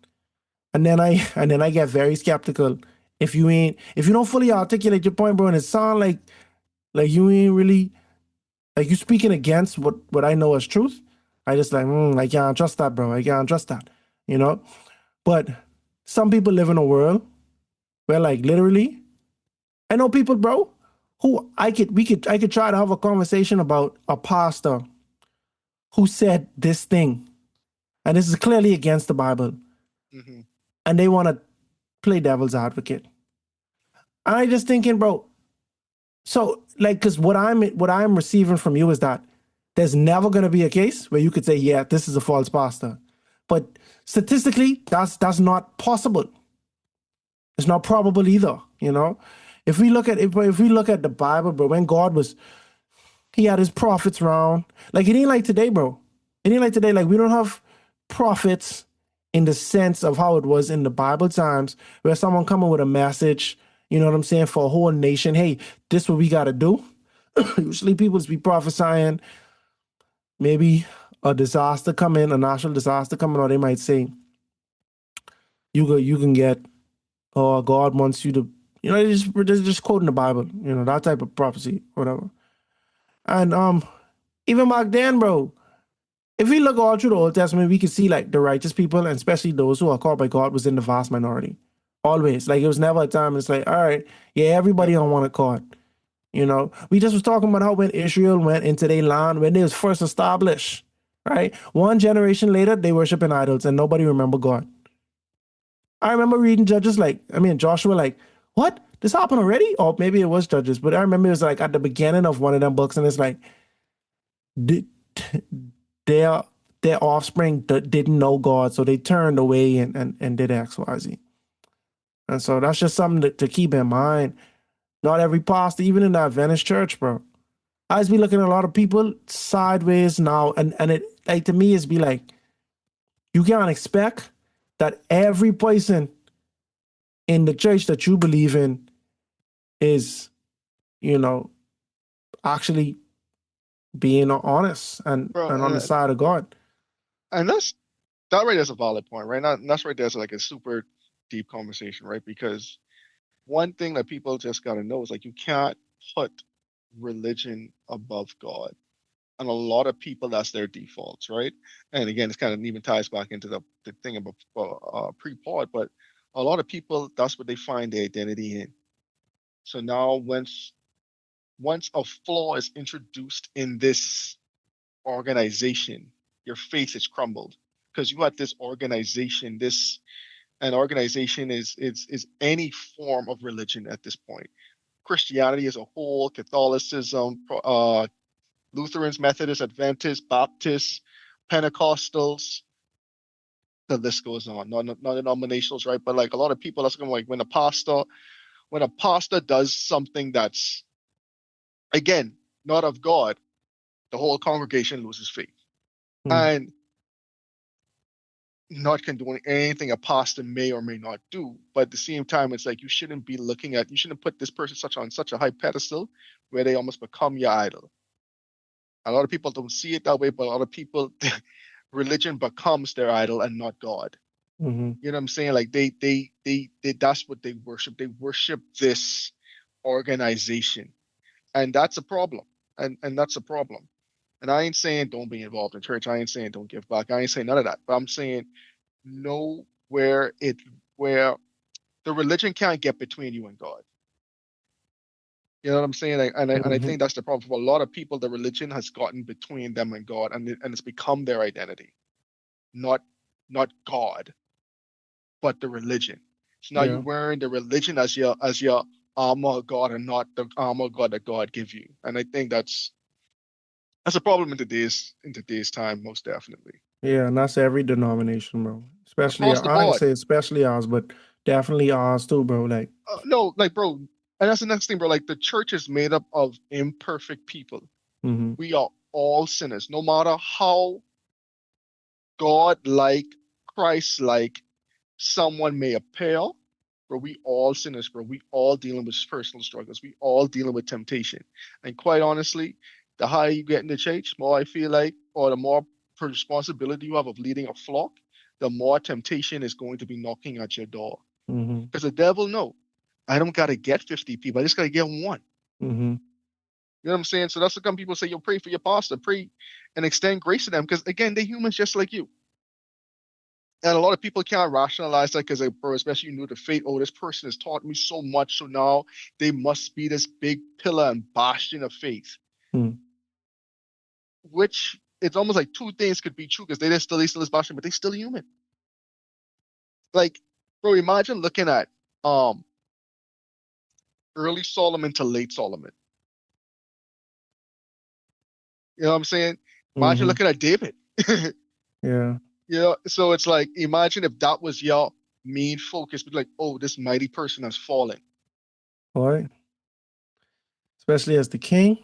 And then I get very skeptical if you don't fully articulate your point, bro, and it sound like you ain't really like you speaking against what I know as truth. I just like I can't trust that, bro. I can't trust that, you know. But some people live in a world where like literally, I know people, bro, who I could try to have a conversation about a pastor who said this thing, and this is clearly against the Bible, Hmm. and they want to play devil's advocate. I just thinking, bro. So, like, because what I'm receiving from you is that there's never going to be a case where you could say, yeah, this is a false pastor. But statistically, that's not possible. It's not probable either. You know, if we look at the Bible, bro, when God was he had his prophets around, like it ain't like today, bro. It ain't like today. Like we don't have prophets in the sense of how it was in the Bible times, where someone coming with a message, you know what I'm saying, for a whole nation. Hey, this what we got to do. Usually people just be prophesying maybe a disaster coming, a natural disaster coming, or they might say you can get, or God wants you to, they're just quoting the Bible, that type of prophecy, whatever. And even back then, bro, if we look all through the Old Testament, we can see like the righteous people, and especially those who are called by God, was in the vast minority. Always, like it was never a time it's like, all right, yeah, everybody Yep. don't want to caught. We just was talking about how when Israel went into their land, when they was first established, right? One generation later, they worshiping idols and nobody remember God. I remember reading Judges Joshua like, what? This happened already? Or maybe it was Judges, but I remember it was like at the beginning of one of them books, and it's like di- their their offspring didn't know God, so they turned away and did X, Y, Z. And so that's just something to keep in mind. Not every pastor, even in the Adventist church, bro. I just be looking at a lot of people sideways now, and it like to me it's be like you can't expect that every person in the church that you believe in is, you know, actually being honest Bro, and on the side of God. and that right there's a valid point, right? Now, that's right there's like a super deep conversation, right? Because one thing that people just gotta know is like you can't put religion above God. And a lot of people, that's their defaults, right? And again, it's kind of even ties back into the thing about pre-pod, but a lot of people, that's what they find their identity in. So now once a flaw is introduced in this organization, your faith is crumbled because you had this organization, this an organization is any form of religion at this point. Christianity as a whole, Catholicism, Lutherans, Methodists, Adventists, Baptists, Pentecostals, the list goes on. Non-denominationals, right? But like a lot of people, that's kind of like when a pastor does something that's again not of God, the whole congregation loses faith. Mm. And not condoning anything a pastor may or may not do, but at the same time, it's like you shouldn't put this person on such a high pedestal where they almost become your idol. A lot of people don't see it that way, but a lot of people, religion becomes their idol and not God. Mm-hmm. You know what I'm saying? Like they that's what they worship. They worship this organization, and that's a problem. And that's a problem. And I ain't saying don't be involved in church. I ain't saying don't give back. I ain't saying none of that. But I'm saying know where the religion can't get between you and God. You know what I'm saying? And I Mm-hmm. think that's the problem for a lot of people. The religion has gotten between them and God, and it's become their identity, not God, but the religion. So now you're Yeah. wearing the religion as your armor of God and not the armor of God that God give you. And I think that's a problem in today's time, most definitely. Yeah, and that's every denomination, bro. Especially, Across the I ain't board. say especially ours, but definitely ours too, bro. Like, No, like bro, and that's the next thing, bro. Like the church is made up of imperfect people. mm-hmm. We are all sinners, no matter how God-like, Christ-like someone may appear, but we all sinners, bro. We all dealing with personal struggles. We all dealing with temptation. And quite honestly, the higher you get in the church, more I feel like, or the more responsibility you have of leading a flock, the more temptation is going to be knocking at your door. Mm-hmm. Because the devil know, I don't gotta get 50 people. I just gotta get one. Mm-hmm. You know what I'm saying? So that's what come people say, yo, pray for your pastor, pray and extend grace to them. Because again, they're humans just like you. And a lot of people can't rationalize that because, like, bro, especially you know the faith. Oh, this person has taught me so much, so now they must be this big pillar and bastion of faith. Mm-hmm. Which it's almost like two things could be true because they still is bastion, but they still human. Like, bro, imagine looking at um early Solomon to late Solomon. You know what I'm saying? Imagine Mm-hmm. looking at David. Yeah. So it's like imagine if that was your main focus, but like, oh, this mighty person has fallen. All right. Especially as the king,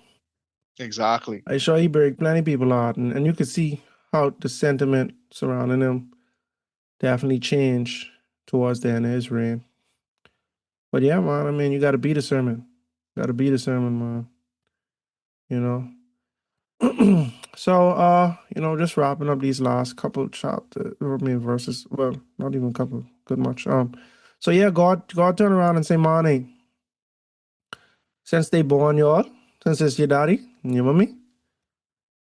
Exactly. I sure he break plenty people out, and you could see how the sentiment surrounding him definitely changed towards the end of his reign. But yeah, man, I mean, you got to be the sermon. Got to be the sermon, man. You know. So, just wrapping up these last couple chapters, I mean verses. Well, not even a couple, good much. So yeah, God turn around and say, "Money, since they born y'all, since it's your daddy and your mommy,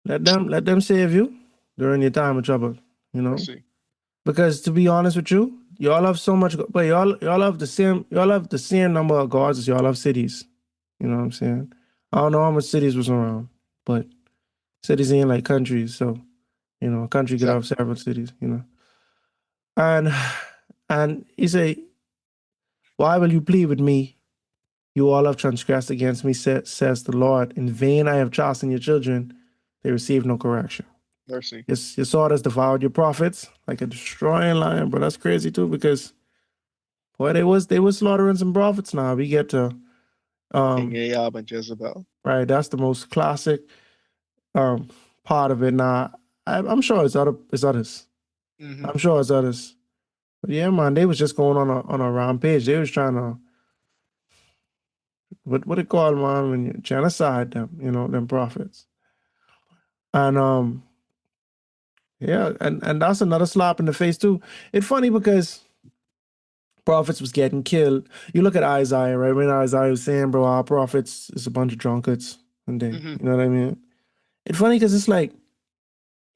let them save you during your time of trouble. You I know, see. because to be honest with you, y'all have so much, but y'all have the same number of gods as y'all have cities. You know what I'm saying? I don't know how much cities was around, but cities ain't like countries, so. A country could have Exactly. several cities, And and he say, why will you plead with me? You all have transgressed against me, says the Lord. In vain I have chastened your children. They receive no correction. Mercy. Yes, your sword has devoured your prophets like a destroying lion, bro. That's crazy too, because boy, they was slaughtering some prophets now. We get to King um Ahab and Jezebel. right, that's the most classic um part of it. Now I'm sure it's others. Hmm. I'm sure it's others. But yeah, man, they was just going on a rampage. They was trying to what it called, man, when you genocide them, them prophets. And yeah, and that's another slap in the face too. It's funny because prophets was getting killed. You look at Isaiah, right? When Isaiah was saying, bro, our prophets is a bunch of drunkards. And then, Mm-hmm. you know what I mean? It's funny because it's like,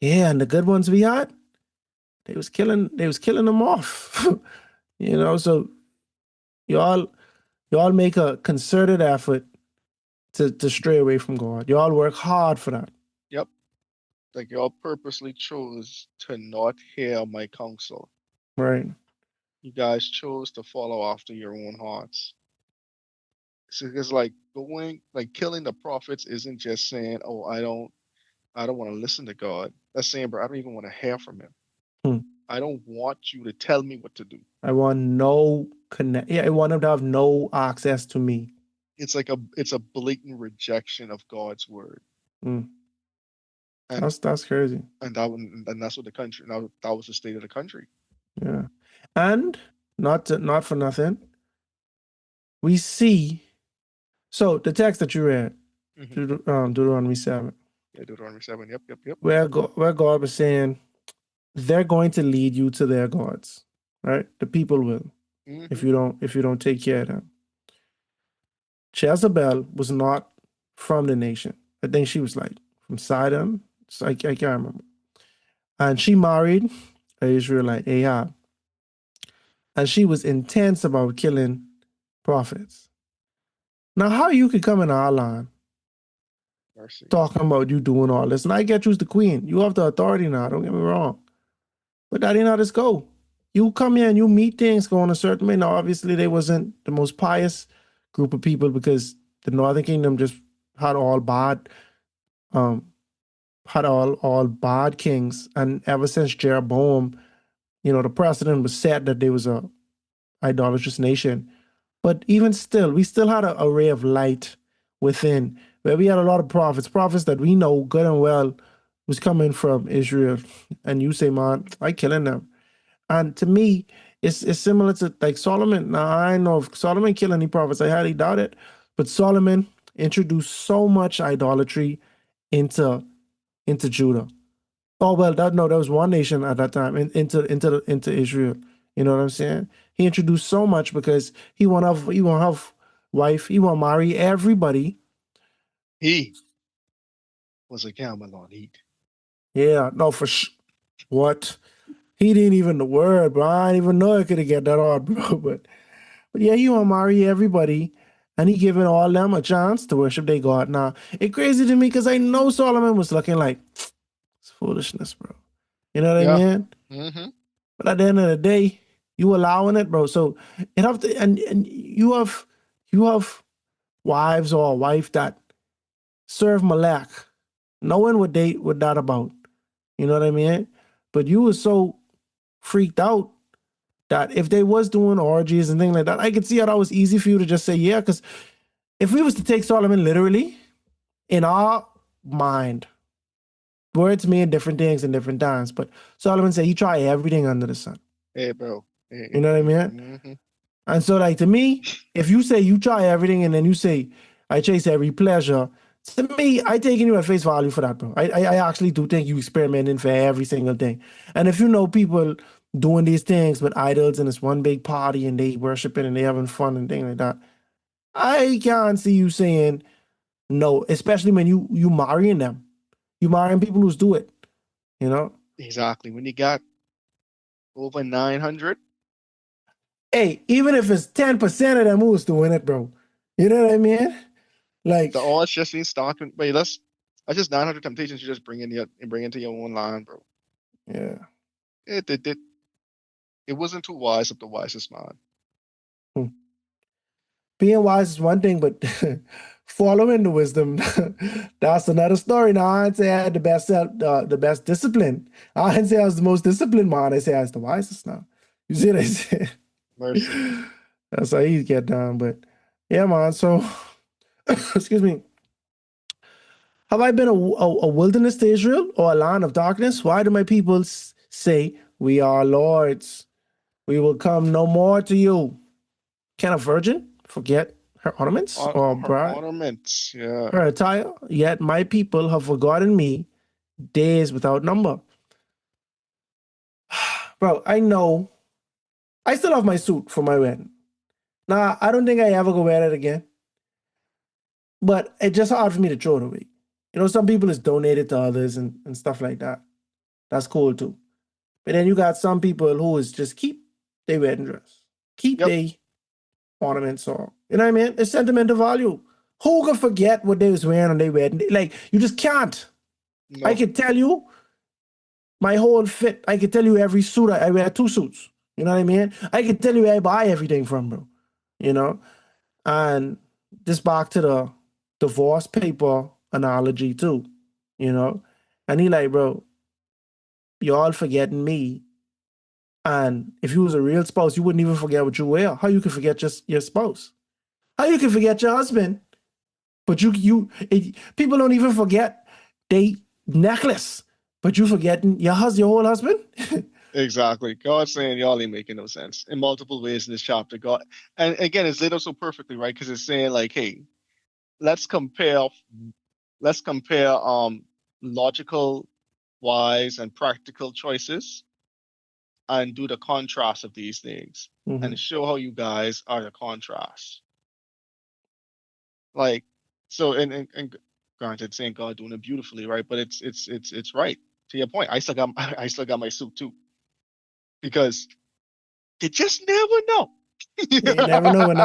yeah, and the good ones we had, they was killing them off. You know, so y'all y'all make a concerted effort to stray away from God. Y'all work hard for that. Yep. Like y'all purposely chose to not hear my counsel. Right. You guys chose to follow after your own hearts. So it's like killing the prophets isn't just saying, "Oh, I don't want to listen to God." That's saying, "Bro, I don't even want to hear from Him. Hmm. I don't want you to tell me what to do." I want no connect. Yeah, I want them to have no access to me. It's a blatant rejection of God's word, Mm. and That's crazy. and that's what the country. Now that was the state of the country. Yeah. And not for nothing, we see. So the text that you read, Hmm. Deuteronomy 7, Yeah, Deuteronomy 7. Yep, yep, yep. where God was saying they're going to lead you to their gods, right? The people will, Hmm. if you don't take care of them. Jezebel was not from the nation. I think she was like from Sidon. So I can't remember. And she married an Israelite, Ahab. And she was intense about killing prophets. Now, how you could come in our line Mercy. talking about you doing all this? And I get you's the queen. You have the authority now, don't get me wrong. But that ain't how this go. You come here and you meet things going a certain way. Now, obviously, they wasn't the most pious group of people because the Northern Kingdom just had all bad um, all bad kings, and ever since Jeroboam, the precedent was set that there was a idolatrous nation. But even still, we still had a ray of light within, where we had a lot of prophets that we know good and well was coming from Israel. And you say, man, I killing them. And to me, it's similar to like Solomon. Now I know if Solomon killed any prophets, I highly doubt it. But Solomon introduced so much idolatry into Judah. Oh well, that was one nation at that time into Israel. You know what I'm saying? He introduced so much because he want to have wife, he want to marry everybody. He was a camel on heat. Yeah, no for what he didn't even the word, bro. I didn't even know I could have get that hard, bro. But yeah, he want to marry everybody, and he giving all them a chance to worship their God. Now it crazy to me because I know Solomon was looking like it's foolishness, bro. You know what I Yeah. mean? Hmm. But at the end of the day, you allowing it, bro. So it have to, and you have wives or a wife that serve Malak, knowing what that about. You know what I mean? But you was so freaked out that if they was doing orgies and things like that, I could see how that was easy for you to just say yeah. Because if we was to take Solomon literally, in our mind, words mean different things in different times. But Solomon said he tried everything under the sun. Hey, bro. You know what I mean? Mm-hmm. And so, like, to me, if you say you try everything and then you say, I chase every pleasure, to me, I taking you at face value for that, bro. I actually do think you experimenting for every single thing. And if you know people doing these things with idols and it's one big party and they worshiping and they having fun and things like that, I can't see you saying no, especially when you marrying them. You marrying people who's do it, you know? Exactly. When you got over 900, Hey, even if it's 10% of them who's doing it, bro. You know what I mean? Like, the odds just ain't stocking. Wait, that's just 900 temptations you just bring into your own line, bro. yeah. It wasn't too wise of the wisest man. Hmm. Being wise is one thing, but following the wisdom, that's another story. Now, I didn't say I had the best discipline. I didn't say I was the most disciplined man. I say I was the wisest now. You see what I said? Mercy. That's how you get down. But yeah, man. So, excuse me. Have I been a wilderness to Israel or a land of darkness? Why do my people say, we are lords? We will come no more to you. Can a virgin forget her ornaments or a Her bride ornaments. Yeah. her attire? Yet my people have forgotten me days without number. Bro, I know. I still have my suit for my wedding. Nah, I don't think I ever go wear it again. But it's just hard for me to throw it away. You know, some people is donated to others and stuff like that. That's cool too. But then you got some people who is just keep their wedding dress, keep Yep. their ornaments on. You know what I mean? It's sentimental value. Who could forget what they was wearing on their wedding day? Like, you just can't. I No. could tell you my whole fit. I could tell you every suit. I wear 2 suits. You know what I mean? I could tell you where I buy everything from, bro. You know? And this back to the divorce paper analogy too, you know? And he like, bro, y'all forgetting me. And if you was a real spouse, you wouldn't even forget what you wear. How you can forget just your spouse? How you can forget your husband? But people don't even forget they necklace, but you forgetting your whole husband? Exactly. God's saying y'all ain't making no sense in multiple ways in this chapter. God, and again, it's laid out so perfectly, right? Because it's saying like, hey, let's compare, let's compare logical, wise, and practical choices, and do the contrast of these things, and Mhm. show how you guys are the contrast. Like, so, and granted, saying God doing it beautifully, right? But it's right to your point. I still got I still got my suit too because you just never know. Yeah, you never know when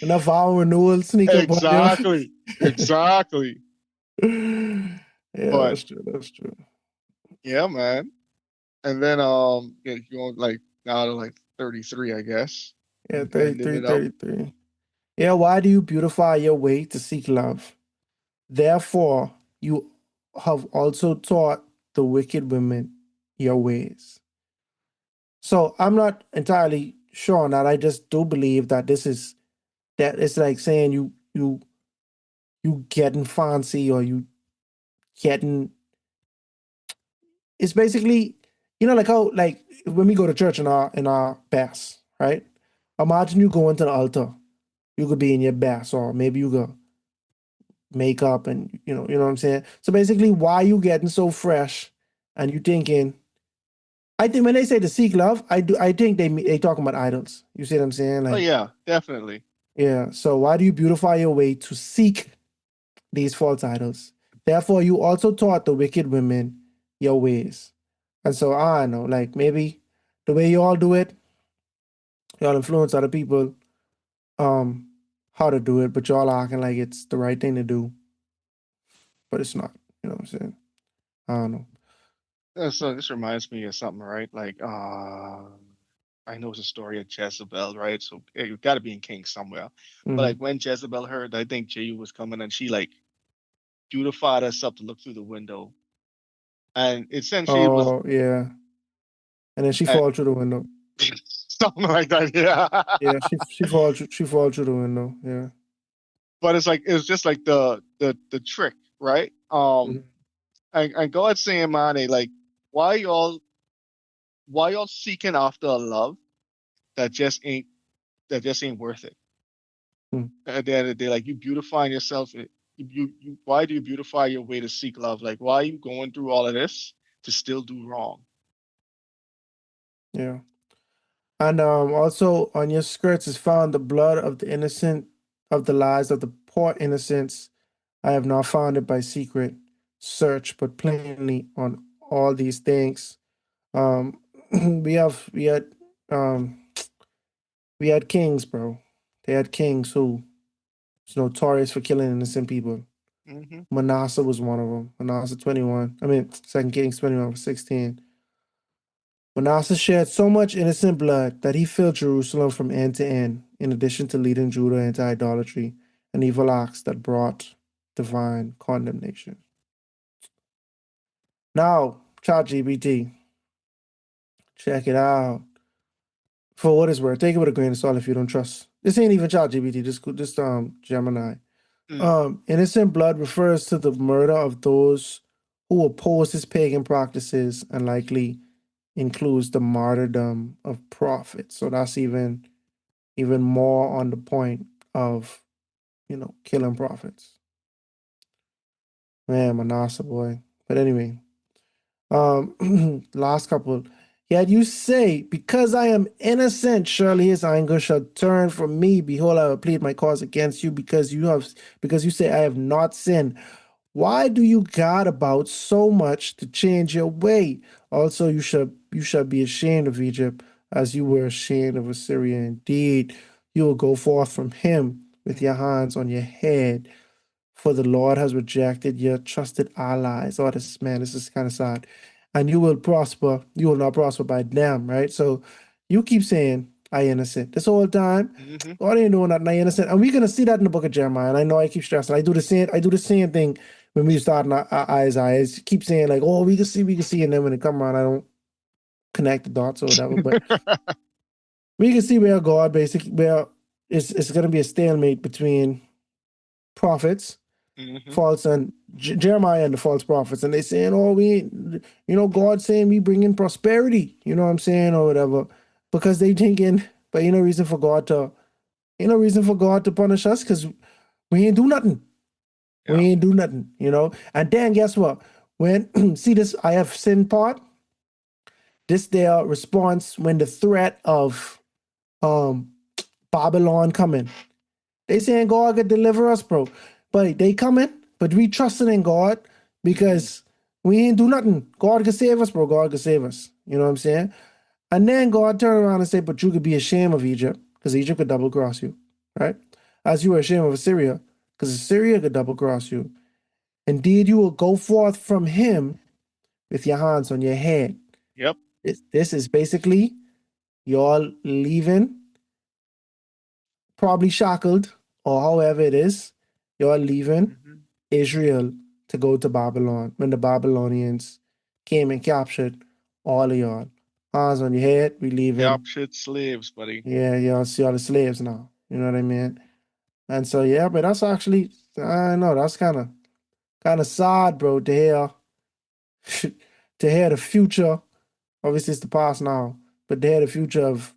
enough vow renewal sneak up on you. Exactly. Exactly. Yeah, But that's true. That's true. yeah, man. And then yeah, going like now to like 33, I guess. Yeah, Ending 33, it up. 33. Yeah, why do you beautify your way to seek love? Therefore, you have also taught the wicked women your ways. So I'm not entirely sure on that. I just do believe that that it's like saying you getting fancy or you getting it's basically, like how like when we go to church in our bass, right? Imagine you go into the altar. You could be in your bass, or maybe you go makeup and you know what I'm saying? So basically, why you getting so fresh and you thinking, I think when they say to seek love, I think they talking about idols. You see what I'm saying? Oh Like, yeah, definitely. yeah. So why do you beautify your way to seek these false idols? Therefore, you also taught the wicked women your ways. And so I don't know, like maybe the way you all do it, y'all influence other people um how to do it, but y'all acting like it's the right thing to do, but it's not. You know what I'm saying? I don't know. So this reminds me of something, right? Like I know it's a story of Jezebel, right? So you got to be in King somewhere. But like Hmm. when Jezebel heard, I think Jehu was coming, and she like beautified herself to look through the window, and essentially it was Oh yeah, and then she uh, fall through the window. something like that. Yeah. Yeah, she fall through the window. Yeah. But it's like it's just like the trick, right? Mhm. And God's saying, man, like, why y'all why y'all seeking after a love that just ain't that just ain't worth it? Hmm. At the end of the day, like you beautifying yourself, why do you beautify your way to seek love? Like, why are you going through all of this to still do wrong? Yeah. And also on your skirts is found the blood of the innocent, of the lives of the poor innocents. I have not found it by secret search, but plainly on all these things. Um, um, we had kings, bro. They had kings who was notorious for killing innocent people. Hmm. Manasseh was one of them. Manasseh 21. I mean, Second Kings 21 for 16. Manasseh shed so much innocent blood that he filled Jerusalem from end to end, in addition to leading Judah into idolatry and evil acts that brought divine condemnation. Now, ChatGPT, check it out. For what it's worth, take it with a grain of salt if you don't trust. This ain't even ChatGPT, just Gemini. Mm. Innocent blood refers to the murder of those who oppose his pagan practices and likely includes the martyrdom of prophets. So that's even more on the point of, killing prophets. Man, Manasseh boy. But anyway, last couple. Yet you say, because I am innocent, surely his anger shall turn from me. Behold, I will plead my cause against you, because you say I have not sinned. Why do you God about so much to change your way? Also, you shall be ashamed of Egypt, as you were ashamed of Assyria. Indeed, you will go forth from him with your hands on your head, for the Lord has rejected your trusted allies. Oh, this is kind of sad. And you will prosper, you will not prosper by them, right? So you keep saying, I innocent. This whole time, Mm-hmm. God ain't doing nothing, I innocent. And we're gonna see that in the book of Jeremiah. And I know I keep stressing. I do the same thing when we start in our Isaiah. I keep saying, like, oh, we can see, and then when it come around, I don't connect the dots or whatever. But we can see where God basically where it's gonna be a stalemate between prophets, Mm-hmm. false and Jeremiah and the false prophets, and they saying, "Oh, God saying we bring in prosperity," you know what I'm saying, or whatever, because they thinking, but ain't no reason for God to punish us because we ain't do nothing, Yeah. And then guess what? When see this, I have sin part. This their response when the threat of um Babylon coming. They saying God could deliver us, bro. But they coming, but we trusting in God because we ain't do nothing. God could save us, bro. God could save us. You know what I'm saying? And then God turn around and say, but you could be ashamed of Egypt, because Egypt could double cross you, right? As you were ashamed of Assyria, because Assyria could double cross you. Indeed, you will go forth from him with your hands on your head. Yep. This is basically y'all leaving, probably shackled, or however it is, you're leaving Mm-hmm. Israel to go to Babylon when the Babylonians came and captured all of y'all. Hands on your head, we leaving. Captured slaves, buddy. Yeah, y'all see all the slaves now. You know what I mean? And so yeah, but that's actually I know that's kind of sad, bro, to hear to hear the future. Obviously it's the past now, but to hear the future of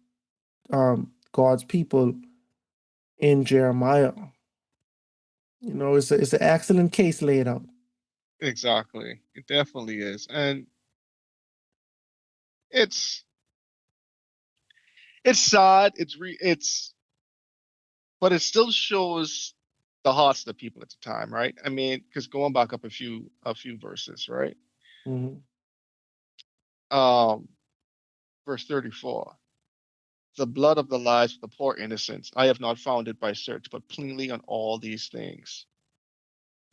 God's people in Jeremiah. It's an excellent case laid out. Exactly. It definitely is. And it's it's sad. But it still shows the hearts of the people at the time, right? I mean, because going back up a few verses, right? Mhm. Um, verse 34. The blood of the lives of the poor innocents, I have not found it by search, but plainly on all these things.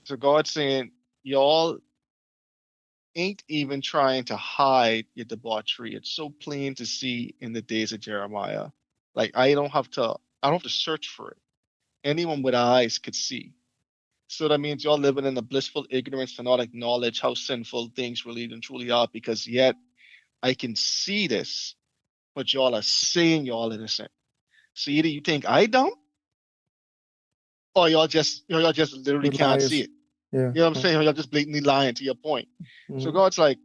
So God's saying, y'all ain't even trying to hide your debauchery. It's so plain to see in the days of Jeremiah. Like I don't have to search for it. Anyone with eyes could see. So that means y'all living in a blissful ignorance to not acknowledge how sinful things really and truly are, because yet I can see this, but y'all are saying y'all innocent. So either you think I dumb, or y'all just literally Good can't see liars. it. Yeah. You know what I'm saying? Or y'all just blatantly lying to your point. So Mm-hmm. God's like,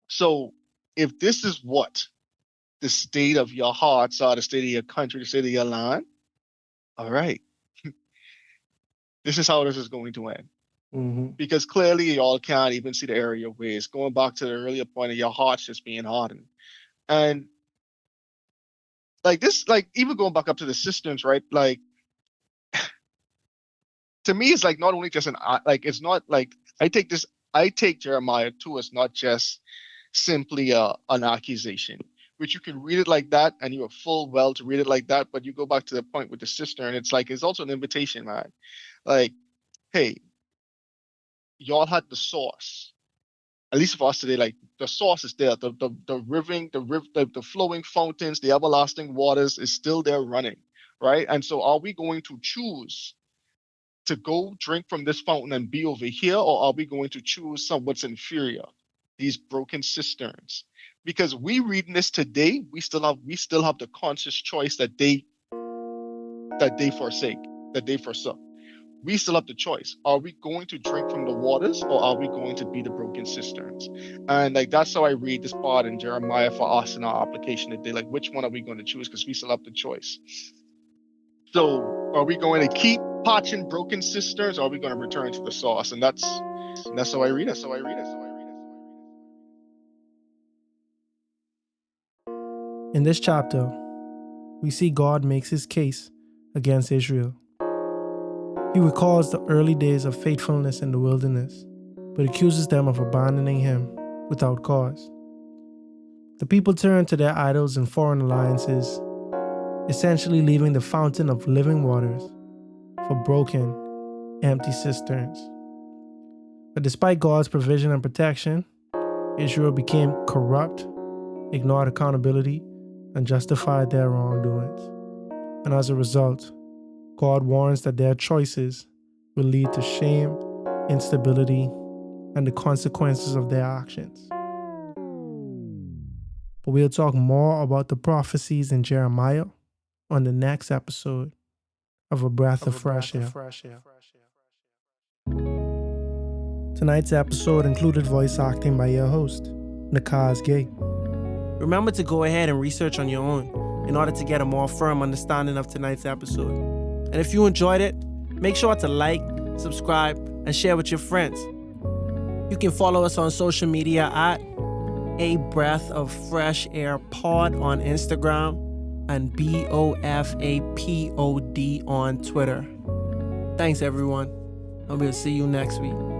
so if this is what the state of your hearts are, the state of your country, the state of your land, all right, this is how this is going to end. Mm-hmm. Because clearly y'all can't even see the error of your ways. Going back to the earlier point of your hearts just being hardened. And like this, like even going back up to the cisterns, right? Like to me, it's like not only just like it's not like I take Jeremiah 2 as not just simply an accusation, which you can read it like that, and you are full well to read it like that. But you go back to the point with the cistern, it's like it's also an invitation, man. Like, hey, y'all had the source. At least for us today, like the source is there. The flowing fountains, the everlasting waters is still there running, right? And so are we going to choose to go drink from this fountain and be over here, or are we going to choose some what's inferior, these broken cisterns? Because we reading this today, we still have the conscious choice that they forsake, that they forsook. We still have the choice. Are we going to drink from the waters, or are we going to be the broken cisterns? And like that's how I read this part in Jeremiah for us in our application today. Like, which one are we going to choose? Because we still have the choice. So are we going to keep patching broken cisterns, or are we going to return to the source? And that's how I read it. In this chapter, we see God makes his case against Israel. He recalls the early days of faithfulness in the wilderness, but accuses them of abandoning him without cause. The people turn to their idols and foreign alliances, essentially leaving the fountain of living waters for broken, empty cisterns. But despite God's provision and protection, Israel became corrupt, ignored accountability, and justified their wrongdoings. And as a result, God warns that their choices will lead to shame, instability, and the consequences of their actions. But we'll talk more about the prophecies in Jeremiah on the next episode of A Breath of Fresh Air. Tonight's episode included voice acting by your host, Nakhaz. Remember to go ahead and research on your own in order to get a more firm understanding of tonight's episode. And if you enjoyed it, make sure to like, subscribe, and share with your friends. You can follow us on social media at A Breath of Fresh Air Pod on Instagram and BOFAPOD on Twitter. Thanks everyone, and we'll see you next week.